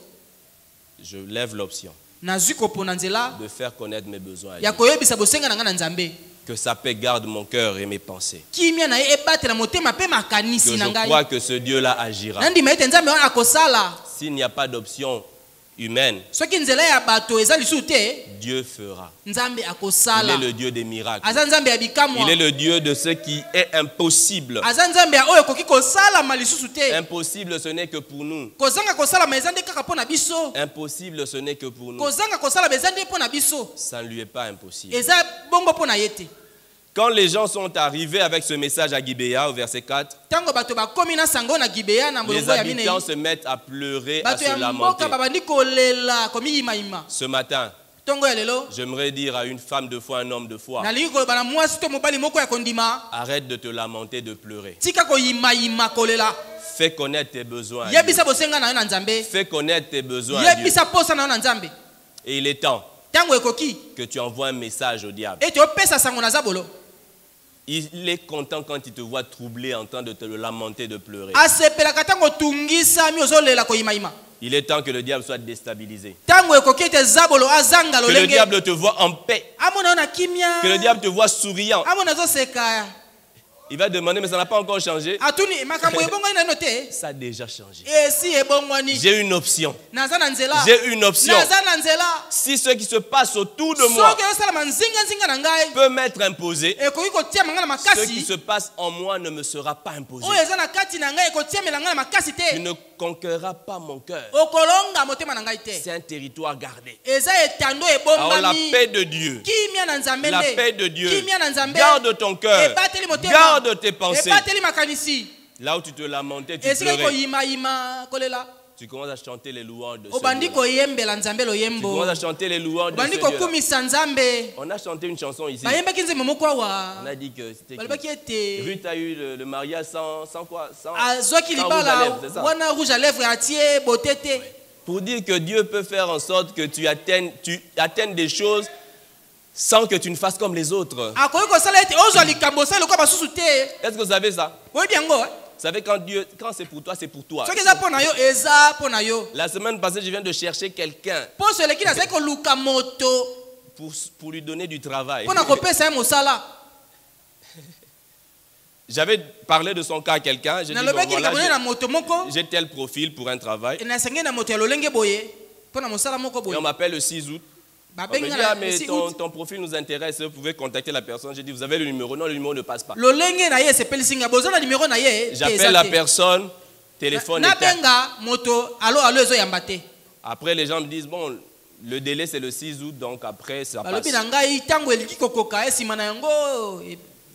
je lève l'option Nazwi kopona nzela de faire connaître mes besoins à ya Dieu. koyebisa bosenga na nga na Nzambe. Que sa paix garde mon cœur et mes pensées. Kimia na ye ebatela motema pe Que makanisi na je ngai. crois que ce Dieu-là agira. Nandima ete Nzambe wana akosala. S'il n'y a pas d'option humaine, Soki nzela ya bato eza lisusu te, Dieu fera. Nzambe Il akosala. est le Dieu des miracles. Aza Nzambe ya bikamwa. Il est le Dieu de ce qui est impossible. Aza Nzambe ya oyo koki kosalama lisusu te. Impossible, ce n'est que pour nous. Kozanga kosalama eza nde kaka mpona biso. Impossible, ce n'est que pour nous. Kozanga kosalama eza nde mpona biso. Ça ne lui est pas impossible. Eza bongo mpona ye te. Quand les gens sont arrivés avec ce message à Gibéa au verset 4, Tango bato bakomi na sango na Gibea na les molongo ya minei. habitants se mettent à pleurer, à Bato se ya lamenter. mboka babandi kolela komiyimayima. Ce matin, Tongo ya lelo. j'aimerais dire à une femme de foi, un homme de foi, Nalingi koloba na mwasi to mobali moko ya kondima. arrête de te lamenter, de pleurer. Tika koyimayima kolela. Fais connaître tes besoins à Dieu. Yebisa bosenga na yo na Nzambe. Fais connaître tes besoins à Dieu. Yebisa posa na yo na Nzambe. Et il est temps Tango ekoki. que tu envoies un message au diable. Ete opesa sango na zabolo. Il est content quand il te voit troublé en train de te lamenter, de pleurer. Asepelaka tango tungisa mi ozolela koyimayima. Il est temps que le diable soit déstabilisé. Tango ekoki ete zabolo azanga Que le lolenge. diable te voit en paix. Amona yo na kimia. Que le diable te voit souriant. Amona azoseka. Il va demander, mais ça n'a pas encore changé. Atuni makambo ebongwani na no te. Ça a déjà changé. Esi ebongwani. J'ai une option. Naza na nzela. J'ai une option. Naza na nzela. Si ce qui se passe autour de moi Soki osalama nzinga na ngai. peut m'être imposé, Ekoki kotia manga na ce qui makasi. se passe en moi ne me sera pas imposé. Oyo eza na kati na ngai ekotia melanga na makasi Tu te. ne conquerras pas mon cœur. Okolonga motema na ngai te. C'est un territoire gardé. Eza etando Alors la ebombami. paix de Dieu, Kimia na Nzambe la nde. paix de Dieu, Kimia na Nzambe. garde ton cœur, Ebateli motema. garde tes pensées. Ebateli makanisi. Là où tu te lamentais, tu Esika pleurais. koyimayima kolela. Tu commences à chanter les louanges de ce Obandi Dieu. koyembela Nzambe Tu loyembo. commences à chanter les louanges de ce Obandi Dieu. kokumisa Nzambe. On a chanté une chanson ici. Bayembaki nzembo moko awa. On a dit que c'était Balobaki qui? ete. Ruth a eu le mariage sans quoi? Sans Azwaki sans rouge à libala lèvres, c'est ça? wana rouge à lèvres atie botete. Pour dire que Dieu peut faire en sorte que tu atteignes des choses sans que tu ne fasses comme les autres. Akoki kosala ete ozwa likambo osala lokola basusu te. Est-ce que vous savez ça? Oyebi yango. Vous savez, quand c'est pour toi, c'est pour toi. Soki eza mpona yo eza mpona yo. La semaine passée, je viens de chercher quelqu'un Poso eleki nazali koluka moto. pour lui donner du travail. Pona kopesa ye mosala. J'avais parlé de son cas à quelqu'un. J'ai dit, bon, Nalobaki voilà, likambo na moto moko. j'ai tel profil pour un travail. Na senge na moto ya lolenge boye. Pona mosala moko Et boye. on m'appelle le 6 août. On me Babengi dit, na ah, mais si août. ton profil nous intéresse, vous pouvez contacter la personne. J'ai dit, vous avez le numéro? Non, le numéro ne passe pas. Lolenge na ye sepeli singa boza na numéro na ye. J'appelle la personne, téléphone Na éteint. benga moto allo ezo yamba te. Après, les gens me disent, bon, le délai c'est le 6 août, donc après ça passe. Balobi na ngai tango eliki kokoka esima na yango.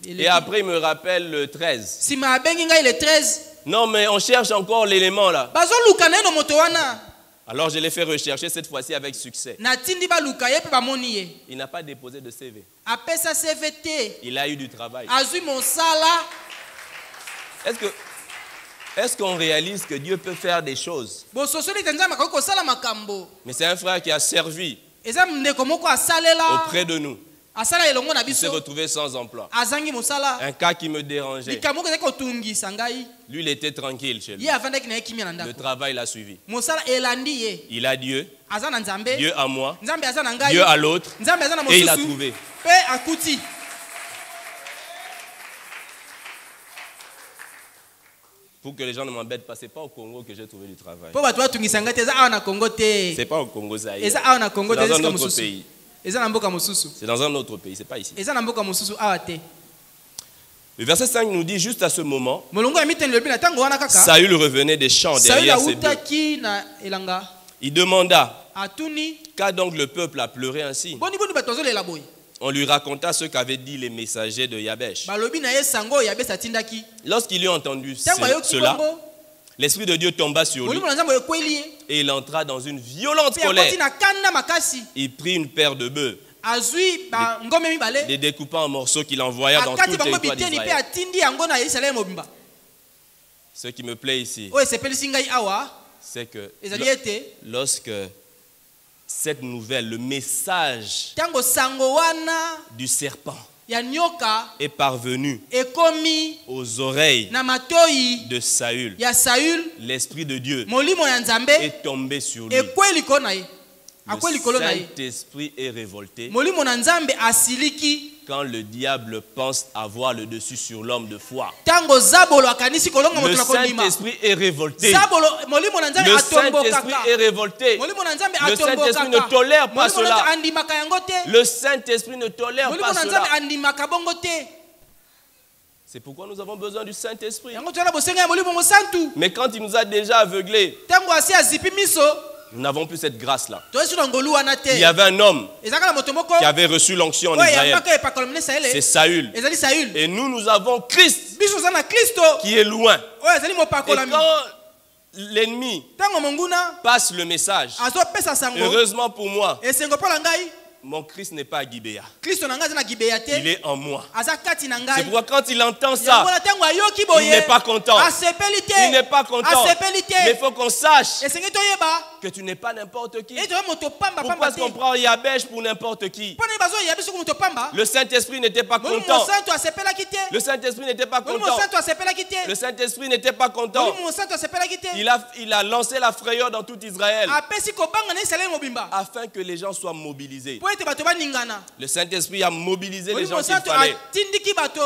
Et après, il me rappelle le 13. Sima abengi ngai le 13. Non, mais on cherche encore l'élément là. Bazo luka na no moto wana. Alors, je l'ai fait rechercher cette fois-ci avec succès. Na tindi ba luka ye pe ba moni ye. Il n'a pas déposé de CV. Apesa CVT. Il a eu du travail. Azui mosala. Est-ce qu'on réalise que Dieu peut faire des choses? Bo sosoli tanzama ko kosala makambo. Mais c'est un frère qui a servi Eza ndeko moko asalela. auprès de nous. Asala elongo na Il s'est biso. retrouvé sans emploi. Azangi mosala. Un cas qui me dérangeait. Likambo ke ko tungisa ngai. Lui, il était tranquille chez lui. Ye avandaki na ekimia na Le ndako. travail l'a suivi. Mosala elandi ye. Il a Dieu, Aza na nzambe. Dieu à moi, Nzambe aza na ngai. Dieu à l'autre, Nzambe aza na et il a mosusu. trouvé. Pe akuti. Pour que les gens ne m'embêtent pas, ce n'est pas au Congo que j'ai trouvé du travail. Po bato batungisa ngai te eza awa na Kongo te. Ce n'est pas au Congo, ça y est. Eza awa na Kongo te C'est dans eza un autre mosusu. pays. Eza na mboka mosusu. C'est dans un autre pays, ce n'est pas ici. Eza na mboka mosusu awa te. Le verset 5 nous dit juste à ce moment, Molongo ya miteni lobi na tango wana kaka. Saül revenait des champs Saül derrière ses bœufs. autaki na elanga. Il demanda, Atuni. qu'a donc le peuple a pleuré ainsi? Boni boni bato azolela boye. On lui raconta ce qu'avaient dit les messagers de Yabesh. Balobi na ye sango ya besa tindaki. Lorsqu'il eut entendu Tango ayoki cela, bongo. l'Esprit de Dieu tomba sur lui Molimo na nzambo ekweli ye. et il entra dans une violente Pe akoti colère. na kanda makasi. Il prit une paire de bœufs, Azui ba ngome mibale. les découpa en morceaux qu'il envoya dans tout Akati le bango territoire biteni pe d'Israël. atindi yango na Israël mobimba. Ce qui me plaît ici, Oye sepelisi ngai awa. c'est que Ezali ete. lorsque cette nouvelle, le message Tango sango wana du serpent ya nyoka est parvenu ekomi aux oreilles na matoi de Saül, ya Saül. l'Esprit de Dieu Molimo ya nzambe est tombé sur lui. ekweli ko na ye. Le Akweli kolo na ye. Saint-Esprit est révolté Molimo na nzambe asiliki. quand le diable pense avoir le dessus sur l'homme de foi. Tango zabolo akanisi kolonga Le moto na kondima. Saint-Esprit est révolté. Zabolo molimo na nzambe Le atombo Saint-Esprit kaka. est révolté. Molimo na nzambe Le atombo Saint-Esprit kaka. ne tolère pas Molimo na nzambe cela. andimaka yango te. Le Saint-Esprit ne tolère Molimo pas na nzambe cela. andimaka bongo te. C'est pourquoi nous avons besoin du Saint-Esprit. Yango tona bosenga ya molimo mosantu. Mais quand il nous a déjà aveuglés, Tango asi azipi miso. nous n'avons plus cette grâce-là. Toyesu na ngolu wana te. Il y avait un homme Ezaka na moto moko. qui avait reçu l'onction en Oye Israël. yambaka epakolo mne C'est Israël. Saül. Ezali Saül. Et nous avons Christ Biso za na Kristo. qui est loin. Oye ezali Et mopakola mi. quand l'ennemi Tango monguna passe le message, azopesa sango. heureusement pour moi, Esengo mpo na ngai. mon Christ n'est pas à Gibéa. Kristo na ngai aza na gibeya te. Il est en moi. Aza kati na C'est ngai. pourquoi quand il entend Yango ça, na tango ayoki boye. il n'est pas content. Asepeli te. Il n'est pas content. Asepeli te. Mais il faut qu'on sache Esengi toyeba. que tu n'es pas n'importe qui. Ete moto pamba Pourquoi pamba est-ce te. qu'on prend Yabesh pour n'importe qui? Pona bazo ya biso moto pamba. Le Saint-Esprit n'était pas Molimo content. santo asepelaki te. Le Saint-Esprit n'était pas Molimo content. santo asepelaki te. Le Saint-Esprit n'était pas content. Molimo santo asepelaki te. Il a lancé la frayeur dans tout Israël Apesi kobanga na Israël mobimba. afin que les gens soient mobilisés. Po ete bato baningana. Le Saint-Esprit a mobilisé les gens Molimo qu'il santo fallait atindiki bato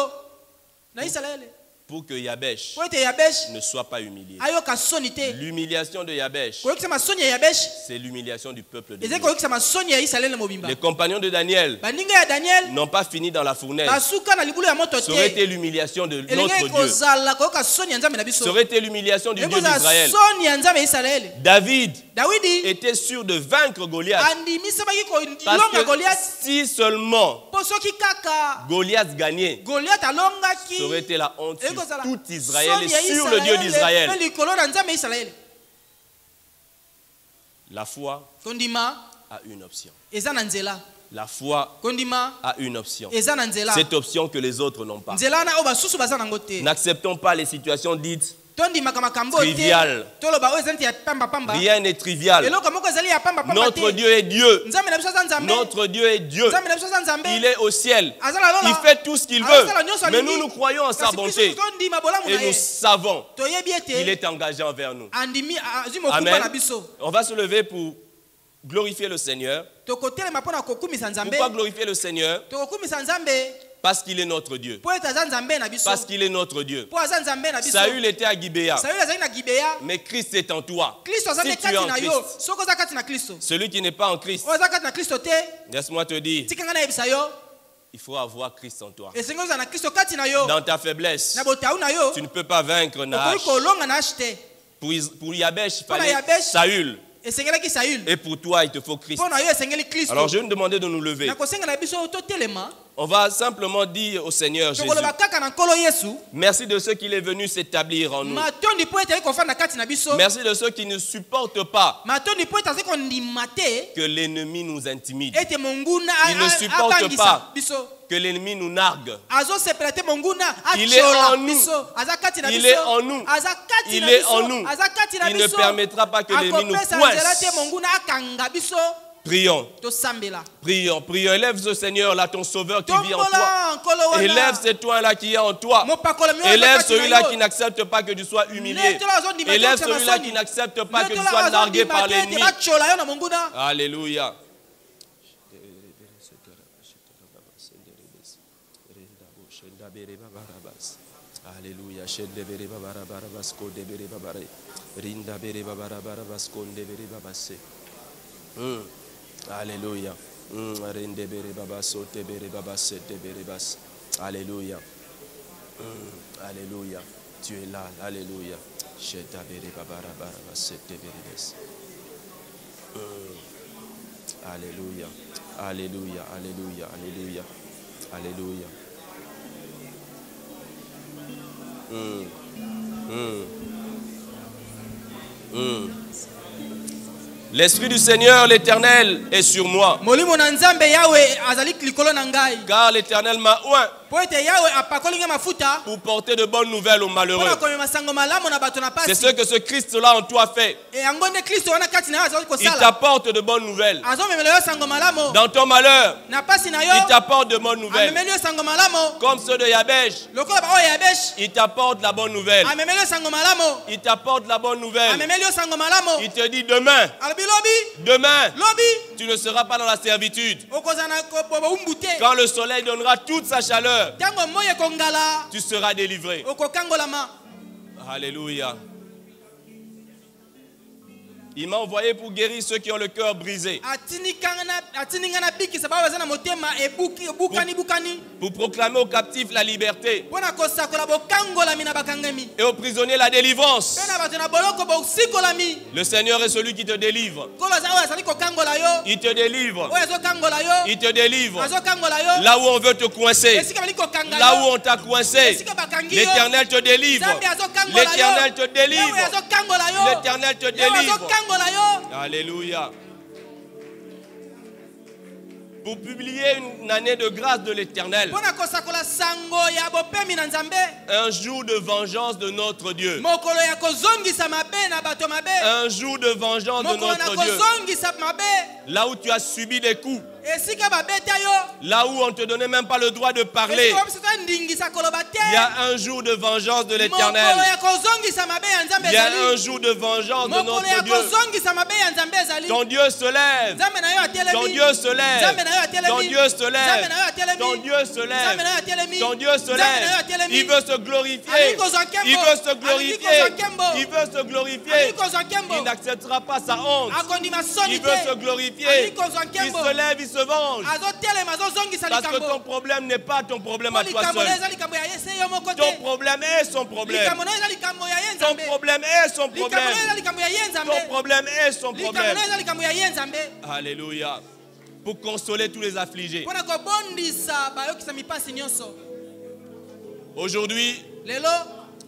na Israël. pour que Yabesh Po ete Yabesh ne soit pas humilié. ayoka soni te. L'humiliation de Yabesh, Koyokisa masoni ya Yabesh. c'est l'humiliation du peuple de Ezeki Dieu. koyokisa masoni ya Israël mobimba. Les compagnons de Daniel Baninga ya Daniel n'ont pas fini dans la fournaise. basuka na libulu ya moto Ça aurait te. été l'humiliation de notre Elingi Dieu. kozala koyoka soni ya nzambe na biso. Ça aurait été l'humiliation du Dieu Ekozala d'Israël. soni ya nzambe ya Israël. David Dawidi était sûr de vaincre Goliath. andimisabaki Parce kolonga que Goliath. si seulement Po soki kaka Goliath gagnait, Goliath alongaki. ça aurait été la honte sur Ekozala tout Israël soni ya et sur le Dieu d'Israël. Pe likolo na nzambe ya Israël. La foi Kondima a une option. eza na nzela. La foi Kondima a une option. eza na nzela. Cette option que les autres n'ont pas. Nzela na oyo basusu baza nango te. N'acceptons pas les situations dites Tondimaka makambo trivial. te. Toloba oyo ezali ya pamba pamba. rien n'est trivial. Eloko moko ezali ya pamba pamba te. Notre Dieu est Dieu. Nzambe na biso aza nzambe. Notre Dieu est Dieu. Nzambe na biso aza nzambe. Il est au ciel. Aza na lola. Il fait tout ce qu'il veut. Mais nous, nous croyons en sa Kasi bonté. biso tondima bolamu na Et nous ye. savons Toyebi ete qu'il est engagé envers nous. andimi azwi mokumba Amen. na biso. On va se lever pour glorifier le Seigneur. tokotelema mpona kokumisa nzambe Pourquoi glorifier le Seigneur? tokokumisa nzambe Parce qu'il est notre Dieu. po ete aza nzambe na biso Parce qu'il est notre Dieu. po aza nzambe na biso Saül était à Gibéa, Saül azali na Gibea mais Christ est en toi. Kristo aza Si nde tu es kati en na yo Christ, soki oza kati na Kristo celui qui n'est pas en Christ, oyo aza kati na Kristo te laisse-moi te dire, tika ngai nayebisa yo il faut avoir Christ en toi. esengi ozala na Kristo kati na yo Dans ta faiblesse, na botau na yo tu ne peux pas vaincre Nahash. okoki kolonga na Nahash te Pour Yabesh, il Pour fallait Yabesh, Saül. esengelaki Saül Et pour toi, il te faut Christ. mpo na yo esengeli Kristo Alors je vais nous demander de nous lever. na kosenga na biso totelema On va simplement dire au Seigneur Jésus, tokoloba kaka na nkolo Yesu merci de ceux qu'il est venu s'établir en nous. matondi mpo ete ali kofanda kati na biso Merci de ceux qui ne supportent pas matondi mpo ete azali kondima te que l'ennemi nous intimide, ete monguna Il ne supporte abangisa pas. biso que l'ennemi nous nargue. azosepela te monguna Il est en atiola nous. biso aza kati na Il biso est en nous. aza kati Il na est biso en nous. aza kati na Il ne biso permettra pas que l'ennemi nous akopesa nzela te coince. monguna akanga biso Prions, tosambela prions, prions. Élève ce Seigneur là, ton sauveur qui vit en toi. tombola nkolo wana Élève ce toi là qui est en toi. mopakola mio Élève celui-là qui n'accepte pas que tu sois humilié. Élève celui-là qui n'accepte pas que tu sois nargué par l'ennemi. bachola yo na monguna Alléluia. Alléluia. Alléluia. Alléluia. Alléluia. Tu es là. Alléluia. Alléluia. Alléluia. Alléluia. Alléluia. Alléluia. L'Esprit du Seigneur, l'Éternel, est sur moi. molimo na nzambe yawe azali likolo na ngai Car l'Éternel m'a oint po ete yawe apakoli ngai mafuta pour porter de bonnes nouvelles aux mpona malheureux. komema sango malamu na bato na C'est ce pasi que ce Christ-là en toi fait. e yango nde kristo wana kati na yo azali Il kosala t'apporte de bonnes nouvelles. azomemela yo sango malamu Dans ton malheur, na pasi na il yo t'apporte de bonnes nouvelles. amemeli yo sango malamu Comme ceux de Yabesh, lokola baoyo yabeshi il t'apporte la bonne nouvelle. amemeli yo sango malamu Il t'apporte la bonne nouvelle. amemeli yo sango malamu Il te dit demain, alobi lobi demain, lobi tu ne seras pas dans la servitude. okozala na boumbu te Quand le soleil donnera toute sa chaleur, ntango moi ekongala tu seras délivré. okokangolama Alléluia. Il m'a envoyé pour guérir ceux qui ont le cœur brisé, atindi ngai na bikisa bao baza na motema ebukani pour proclamer aux captifs la liberté mpo na kosakola bokangolami na bakangami et aux prisonniers la délivrance. mpe na bato na boloko bosikolami Le Seigneur est celui qui te délivre. nkolo aza oyo azali kokangola yo Il te délivre. oyo azokangola yo Il te délivre. azokangola yo Là où on veut te coincer, esika bali kokanga là où yo on t'a coincé, esika bakangi yo l'Éternel te délivre. nzambe azokangola yo L'Éternel te yawe délivre. azokangola yo L'Éternel te yawe délivre. azokangola yo Alléluia. Pour publier une année de grâce de l'Éternel, mpo na kosakola sango ya bopemi na nzambe un jour de vengeance de notre Dieu, mokolo ya kozongisa mabe na bato mabe un jour de vengeance de mokolo na notre Dieu, kozongisa mabe là où tu as subi des coups, esika babeta yo là où on ne te donnait même pas le droit de parler. esika babiso tondingisa koloba te Il y a un jour de vengeance de mokolo l'Éternel. ya kozongisa mabe ya nzambe Il y a un ezali jour de vengeance de mokolo ya notre Dieu. kozongisa mabe ya nzambe ezali Ton Dieu se lève. nzambe na yo Ton atelemi Dieu se lève. nzambe na yo Ton atelemi Dieu se nzambe lève. na yo atelemi Ton Dieu se nzambe lève. na yo atelemi Ton Dieu se nzambe na yo lève. atelemi Il veut se glorifier. Alingi kozwa nkembo. Il veut se Alingi glorifier. kozwa nkembo. Il veut se glorifier. alingi kozwa nkembo Il n'acceptera pas sa honte. akondima soni Il te veut se glorifier. alingi kozwa Il nkembo se lève, il se venge. azotelema azozongisa Parce que ton likambo problème n'est pas ton problème po à toi likambo na seul. eza likambo ya ye se yo moko Ton te problème est son problème. likambo na eza likambo ya ye Ton nzambe problème est son likambo na problème. eza likambo ya ye nzambe Ton problème est son likambo problème. na eza likambo ya ye nzambe Alléluia. Pour consoler tous les affligés. mpo na kobondisa bayokisa mipasi nyonso Aujourd'hui, lelo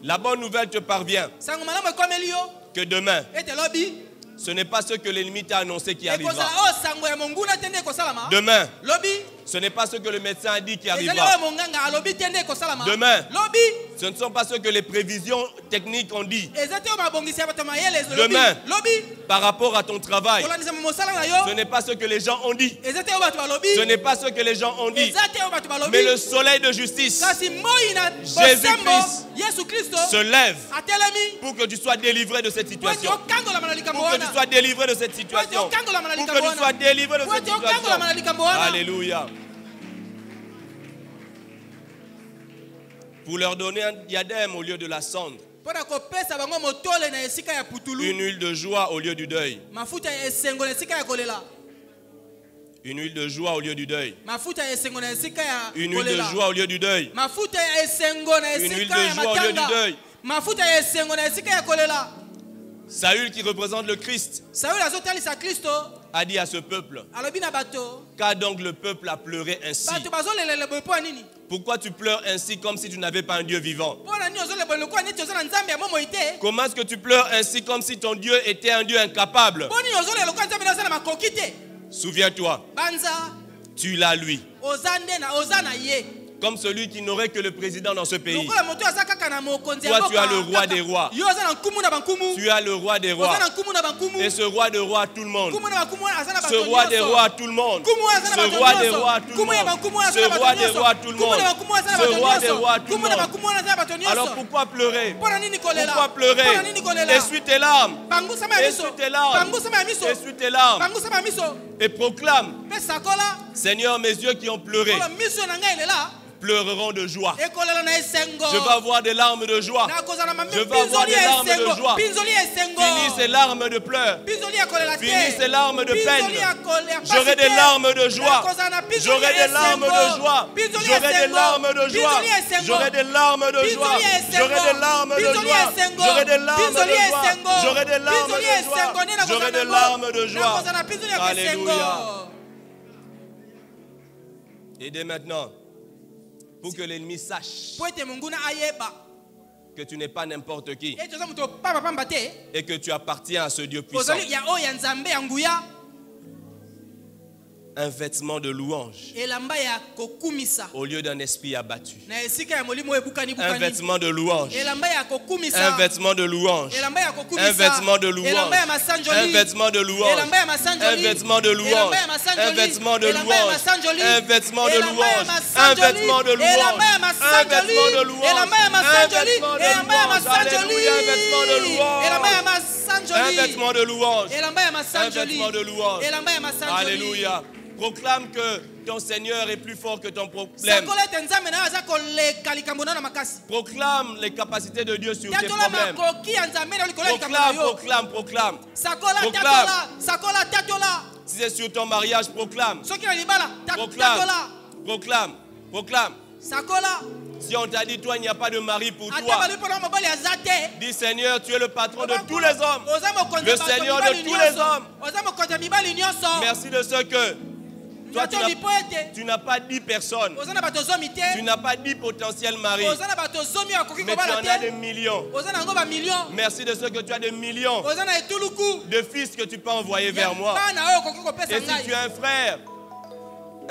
la bonne nouvelle te parvient sango malamu ekomeli yo que demain, ete lobi ce n'est pas ce que l'ennemi t'a annoncé qui ekozala arrivera. oyo sango ya monguna te nde ekosalama Demain, lobi ce n'est pas ce que le médecin a dit qui ezali arrivera. oyo monganga alobi te nde ekosalama Demain. lobi Ce ne sont pas ce que les prévisions techniques ont dit. eza te oyo mabongisi ya bato mayele Demain. lobi Par rapport à ton travail, kolandisa mosala na ce yo n'est pas ce que les gens ont dit. eza te oyo bato balobi Ce n'est pas ce que les gens ont dit. eza te oyo bato balobi Mais le soleil de justice, kasi moi na Jésus bosembo Christ, Yesu Kristo se lève atelemi pour que tu sois délivré de cette po ete situation. okangolama na likambo Pour que tu wana sois délivré de cette situation. Pour Pour que tu sois délivré de cette situation. Alléluia. Pour leur donner un diadème au lieu de la cendre. mpo na kopesa bango motole na esika ya putulu Une huile de joie au lieu du deuil. mafuta ya esengo na esika ya kolela Une huile de joie au lieu du deuil. mafuta ya esengo na esika ya Une huile de kolela joie au lieu du deuil. mafuta ya esengo na Une huile esika de ya joie au lieu du matanga deuil. mafuta ya esengo na esika ya kolela. Saül, qui représente le Christ, Saül azotalisa Kristo a dit à ce peuple: alobi na bato qu'a donc le peuple à pleurer ainsi? bato bazolelela boye mpo ya nini Pourquoi tu pleures ainsi comme si tu n'avais pas un Dieu vivant? mpo na nini ozolela lokola neti oza na nzambe ya momoi te Comment est-ce que tu pleures ainsi comme si ton Dieu était un Dieu incapable? mpo nini ozolela lokola nzambe naza na makoki te. Souviens-toi, Banza tu l'as lui. oza na ye Comme celui qui n'aurait que le président dans ce pays. lokola moto aza kaka na mokonzi Toi, tu as le roi des rois. yo oza na nkumu na bankumu Tu as le roi des rois. oza na nkumu na bankumu Et ce roi des rois à tout le monde. nkumu na bankumu aza na Ce bato roi des nyonso. rois à tout le monde. Nkumu aza na Ce bato roi des nyonso. rois à tout le Nkumu ya monde. bankumu aza Ce na bato roi des nyonso. rois à tout le Nkumu monde. na bankumu aza na Ce bato roi des nyonso. rois à tout le Nkumu na monde. bankumu aza na bato nyonso. Alors pourquoi pleurer? Mpo na nini kolela? Pourquoi pleurer? Mpo na nini kolela? Essuie tes larmes. Pangusama ya miso. Essuie tes larmes. Pangusama ya miso. Essuie tes larmes. Pangusama ya miso. Et proclame: Mpe sakola Seigneur, mes yeux qui ont pleuré kolo miso na ngai elela pleureront de joie. ekolela na esengo. Je vais avoir des larmes de joie. nakozala na Je vais avoir des larmes de joie. pinzoli ya esengo. Finis ces larmes de pleurs. Pinzoli ya kolela te. Finis ces larmes de peine. Pinzoli ya kolela pasi J'aurai des te. larmes de joie. Nakozala na pinzoli J'aurai ya des larmes esengo. de joie. Pinzoli ya J'aurai des esengo. larmes de joie. Pinzoli ya esengo. J'aurai des larmes de joie. Pinzoli ya esengo. J'aurai des larmes de Pinzoli joie. ya esengo. J'aurai des larmes de Pinzoli ya joie. esengo. J'aurai des larmes Pinzoli ya de joie. esengo. Nde nakozala J'aurai des nango. larmes de joie. Nakozala na pinzoli ya esengo. Alléluia. Et dès maintenant, pour que l'ennemi sache po ete monguna ayeba que tu n'es pas n'importe qui ete oza moto pamba te et que tu appartiens à ce Dieu puissant. ozali ya oyo ya nzambe ya nguya Un vêtement de louange elamba ya kokumisa au lieu d'un esprit abattu. na esika ya molimo oyo ebukani Un bukani vêtement de louange. elamba ya kokumisa Un vêtement de louange. elamba ya kokumisa Un vêtement de louange. elamba ya masanjoli Un vêtement de louange. elamba ya masanjoli Un vêtement de louange. elamba ya masanjoli Un vêtement de elamba ya louange. masanjoli Un vêtement de elamba ya louange. Un masanjoli vêtement de louange. elamba ya Un masanjoli vêtement de louange. elamba ya masanjoli Un vêtement de elamba ya louange. masanjoli Alléluia, un vêtement de louange. elamba ya Un masanjoli vêtement de louange. elamba ya Un masanjoli vêtement de louange. elamba ya masanjoli Alléluia. Proclame que ton Seigneur est plus fort que ton problème. sakola ete nzambe na yo aza koleka likambo na yo na makasi Proclame les capacités de Dieu sur tes tatola problèmes. makoki ya nzambe na yo likolo ya likambo na Proclame, yo proclame, proclame. sakola Proclame. tatola sakola tatola Si c'est sur ton mariage, proclame. soki na libala Proclame. tatola Proclame. Proclame. sakola Si on t'a dit, toi, il n'y a pas de mari pour ata toi, balobi mpona mobali aza te dis Seigneur, tu es le patron de tous les hommes. oza mokonzi Le ya bato Seigneur de mibali tous les nyonso hommes. oza mokonzi ya mibali nyonso Merci de ce que toi, natoli mpo ete tu n'as pas 10 personnes. oza na bato zomi Tu te n'as pas 10 potentiels maris. oza na bato zomi oyo akoki Mais tu kobala en as des te millions. oza na yango bamillion Merci de ce que tu as des millions oza na etuluku de fils que tu peux envoyer ya vers moi. bana oyo okoki kopesa Et si tu ngai as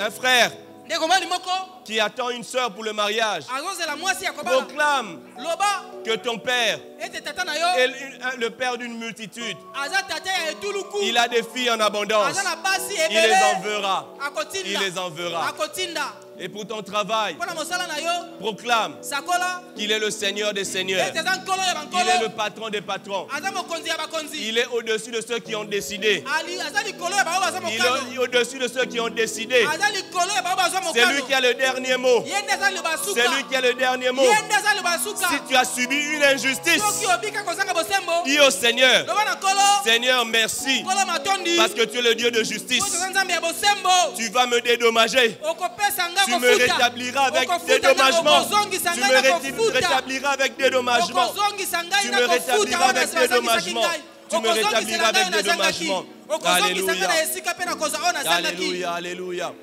un frère ndeko mobali moko qui attend une sœur pour le mariage, azozela mwasi ya kobala proclame loba que ton père ete tata na yo est le père d'une multitude. aza tata ya etuluku Il a des filles en abondance. aza na basi Il les ebele enverra. akotinda Il les enverra. akotinda Et pour ton travail, mpo na mosala na yo proclame sakola qu'il est le Seigneur des seigneurs. ete aza nkolo ya Il est le bankolo patron des patrons. aza mokonzi ya bakonzi Il est au-dessus de ceux qui ont décidé. aza likolo ya bango baza Il mokano est au-dessus de ceux qui ont décidé. aza likolo ya bango bazwa C'est lui mokano qui a le dernier mot. ye nde aza liba suka C'est lui qui a le dernier mot. ye nde aza liba suka Si tu as subi une injustice, soki obika kozanga bosembo dis au Seigneur, loba na nkolo Seigneur, merci, nkolo matondi parce que tu es le Dieu de justice. po toza nzambe ya bosembo Tu vas me dédommager. okopesa nga Tu me kofuta rétabliras avec Okofuta dédommagement. okozongisa Tu ngai me na kofuta rétabliras avec dédommagement. okozongisa Tu ngai me na kofuta rétabliras wana avec nazangisaki dédommagement. ngai Tu me rétabliras avec dédommagement. okozongisa ngai na Alléluia. esika mpe na kozwa oyo nazangaki Alléluia, alléluia.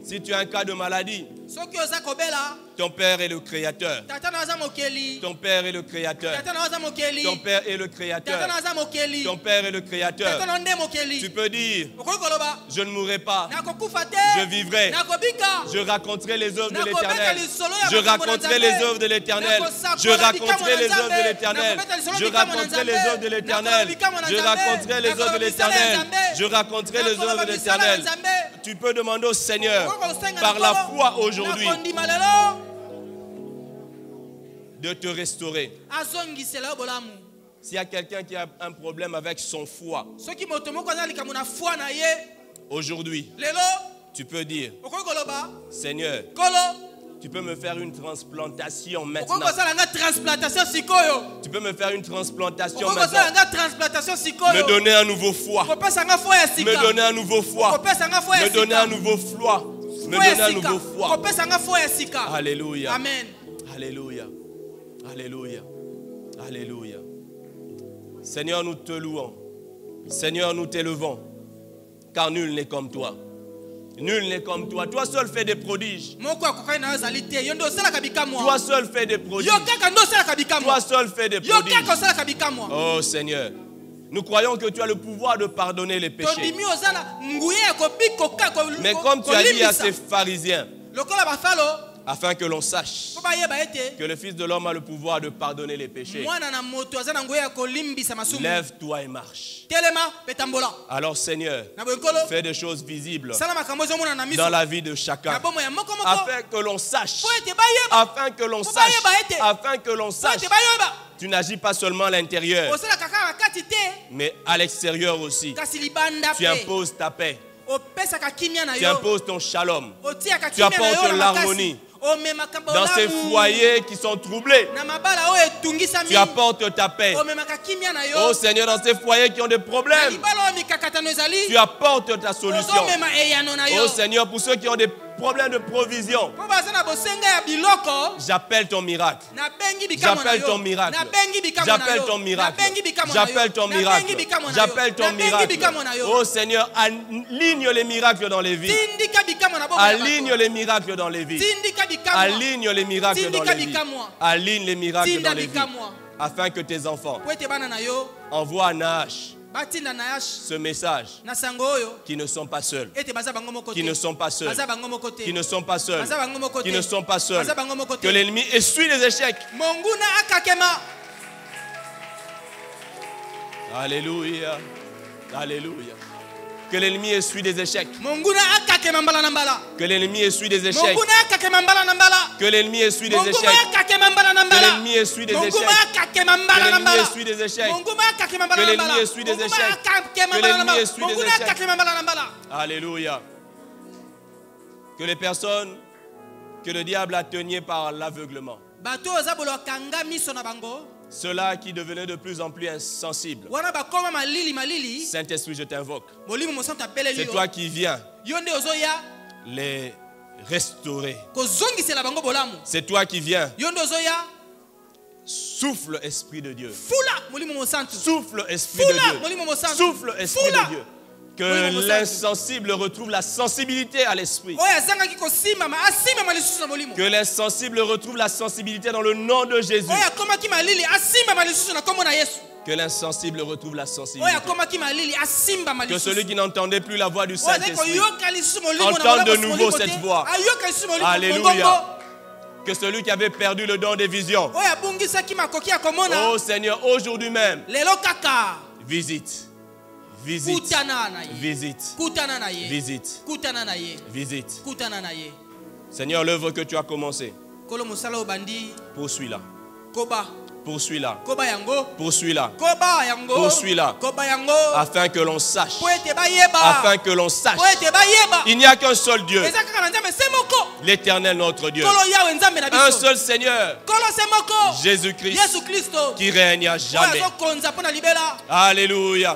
Si tu as un cas de maladie, soki oza kobela ton père est le créateur. tata na aza mokeli Ton père est le créateur. tata na aza mokeli Ton père est le tata créateur. na aza mokeli Ton père est le créateur. tata na nde Tu mokeli peux dire, okoki koloba je ne mourrai pas. nakokufa te Je vivrai. nakobika Je raconterai les œuvres de nakobeta l'Éternel. lisolo ya Je makambo na raconterai Nzambe. les œuvres de l'Éternel. Je Nakosakola bikamwa raconterai na les œuvres de Nzambe. l'Éternel. Nakobeta lisolo Je bikamwa na raconterai Nzambe. les œuvres de l'Éternel. Nakoloba bikamwa na Je Nzambe. raconterai les œuvres de Nakoloba bisala ya l'Éternel. Nzambe. Je raconterai les œuvres de Nakoloba bisala ya l'Éternel. Nzambe. Tu peux demander au Seigneur, Okoki kosenga par na la nkolo. foi aujourd'hui, nakondima lelo de te restaurer. azongisela yo bolamu. S'il y a quelqu'un qui a un problème avec son foie, Soki moto moko aza likambo na foi na ye, aujourd'hui, lelo tu peux dire, okoki koloba Seigneur, kolo tu peux me faire une transplantation maintenant. okoki kosala nga transplantation sikoyo, Tu peux me faire une transplantation okoki kosala maintenant. nga transplantation Me sikoyo, donner un nouveau foie. kopesa nga foi ya Me sika, donner un nouveau foie. kopesa nga foi ya Me donner un sika, nouveau foie. Me foi ya donner un sika, nouveau foie. kopesa nga foi ya sika. Alléluia. Amen. Alléluia. Alléluia. Alléluia. Seigneur, nous te louons. Seigneur, nous t'élevons. Car nul n'est comme toi. Nul n'est comme toi. Toi seul fais des prodiges. Moko akokani na yo azali te, yo nde osalaka bikamwa. Toi seul fais des prodiges. Yo kaka nde osalaka bikamwa. Toi seul fais des Yo prodiges. kaka osalaka bikamwa. Oh Seigneur, nous croyons que tu as le pouvoir de pardonner les péchés. Tondimi ozala nguye ya kobikoka Mais comme tu as dit à ces pharisiens, lokola bafalo afin que l'on sache po bayeba ete que le Fils de l'homme a le pouvoir de pardonner les péchés, mwana na moto aza na nguye ya kolimbisa masumu. lève-toi et marche. Telema petambola. Alors Seigneur, Na boyekolo fais des choses visibles sala makambo ezomona na miso. dans la vie de Na chacun, bomo ya moko moko. afin que l'on sache, Po ete bayeba. afin que l'on sache, afin que l'on Po sache, ete bayeba. tu n'agis pas seulement à l'intérieur, Osala kaka makati te mais à l'extérieur aussi. kasi libanda Tu pe. imposes ta paix, Opesaka kimia na tu yo. imposes ton shalom Otiaka Tu kimia na yo apportes na l'harmonie makasi. Omemaka dans ces bolamu. foyers qui sont troublés. Na mabala oyo etungisami. Tu apportes ta paix. Omemaka kimia na yo. Oh Seigneur, dans ces foyers qui ont des Na problèmes, libala oyo mikakatano ezali. tu apportes ta solution. Ozomema eyano na yo. Oh Seigneur, pour ceux qui ont des problèmes de provision, Po baza na bosenga ya biloko. j'appelle ton miracle. Na bengi bikamo na J'appelle yo. ton miracle. Na bengi bikamo na yo. J'appelle ton miracle. Na bengi bikamo na yo. J'appelle ton Na miracle. bengi bikamo na yo. J'appelle ton Na bengi miracle. bikamo na yo. Oh Seigneur, aligne les miracles dans les vies. Tindika bikamo na bomo ya bato. Aligne les miracles dans les vies. Tindika bikamo. Aligne les miracles dans Tindika les vies. bikamwa. Aligne les miracles Tinda dans les vies. bikamwa. Afin que tes enfants Po ete bana na yo. envoient à Nahash Batinda na yash. ce message Na sango oyo. qui ne sont pas seuls. Ete baza bango moko te. Qui ne sont pas seuls. Baza bango moko te. Qui ne sont pas seuls. Baza bango moko te. Qui ne sont pas seuls. Baza bango moko te. Que l'ennemi essuie les échecs. Monguna akakema. Alléluia. Alléluia. Que l'ennemi essuie des échecs. Monguna akakema mbala na mbala. Que l'ennemi essuie des échecs. Monguna akakema mbala na mbala. Que l'ennemi essuie des Monguma échecs. akakema mbala na Que mbala. l'ennemi essuie des Monguma échecs. akakema Que mbala na l'ennemi mbala. essuie des échecs. Monguma akakema Que mbala na l'ennemi mbala. essuie des Monguma échecs. akakema Que mbala na l'ennemi mbala. essuie des Monguna échecs. akakema mbala na mbala. Alléluia. Que les personnes que le diable a tenues par l'aveuglement, Bato oza bolo kanga miso na bango. ceux-là qui devenaient de plus en plus insensibles, Wana bakoma malili malili. Saint-Esprit, je t'invoque. Molimo mosantu apeleli C'est yo. toi qui viens Yo nde ozoya les restaurer. kozongisela bango bolamu. C'est toi qui viens. Yo nde ozoya Souffle, Esprit de Dieu. fula molimo mosantu. Souffle, Esprit de Fula Dieu. molimo mosantu. Souffle, Esprit Fula. de Dieu. Oui, Que mon l'insensible retrouve la sensibilité à l'esprit. Oyo azangaki kosimama asimama lisusu na molimo. Que l'insensible retrouve la sensibilité dans le nom de Jésus. Oyo akomaki malili asimama lisusu na kombo na Yesu. Que l'insensible retrouve la Oyo sensibilité. akomaki malili asimbama Que lisusu. celui qui n'entendait plus la voix du Oyo azali Saint-Esprit koyoka lisusu molimo na entende molimo de si nouveau molimo cette te. voix. Ayoka lisusu molimo Alléluia. mongongo. Que celui qui avait perdu le don des visions, Oyo abungisaki makoki ya komona. oh Seigneur, aujourd'hui même, Lelo kaka visite, visite, kutana na ye. visite, Kutana na ye. visite, Kutana na ye. visite. Kutana na ye. Seigneur, l'œuvre que tu as commencée, Kolo mosala obandi poursuis-la, koba. poursuis-la, Koba yango. poursuis-la, Koba yango. Poursuis-la. Koba yango. afin que l'on sache, Po ete bayeba. afin que l'on sache, Po ete bayeba. il n'y a qu'un seul Dieu, Eza kaka na nzambe se moko. l'Éternel notre Dieu, Kolo yawe nzambe na un biso. seul Seigneur, Kolo se moko. Jésus-Christ, Yesu Kristo. qui règne à jamais. Oyo azokonza mpo na libela. Alléluia.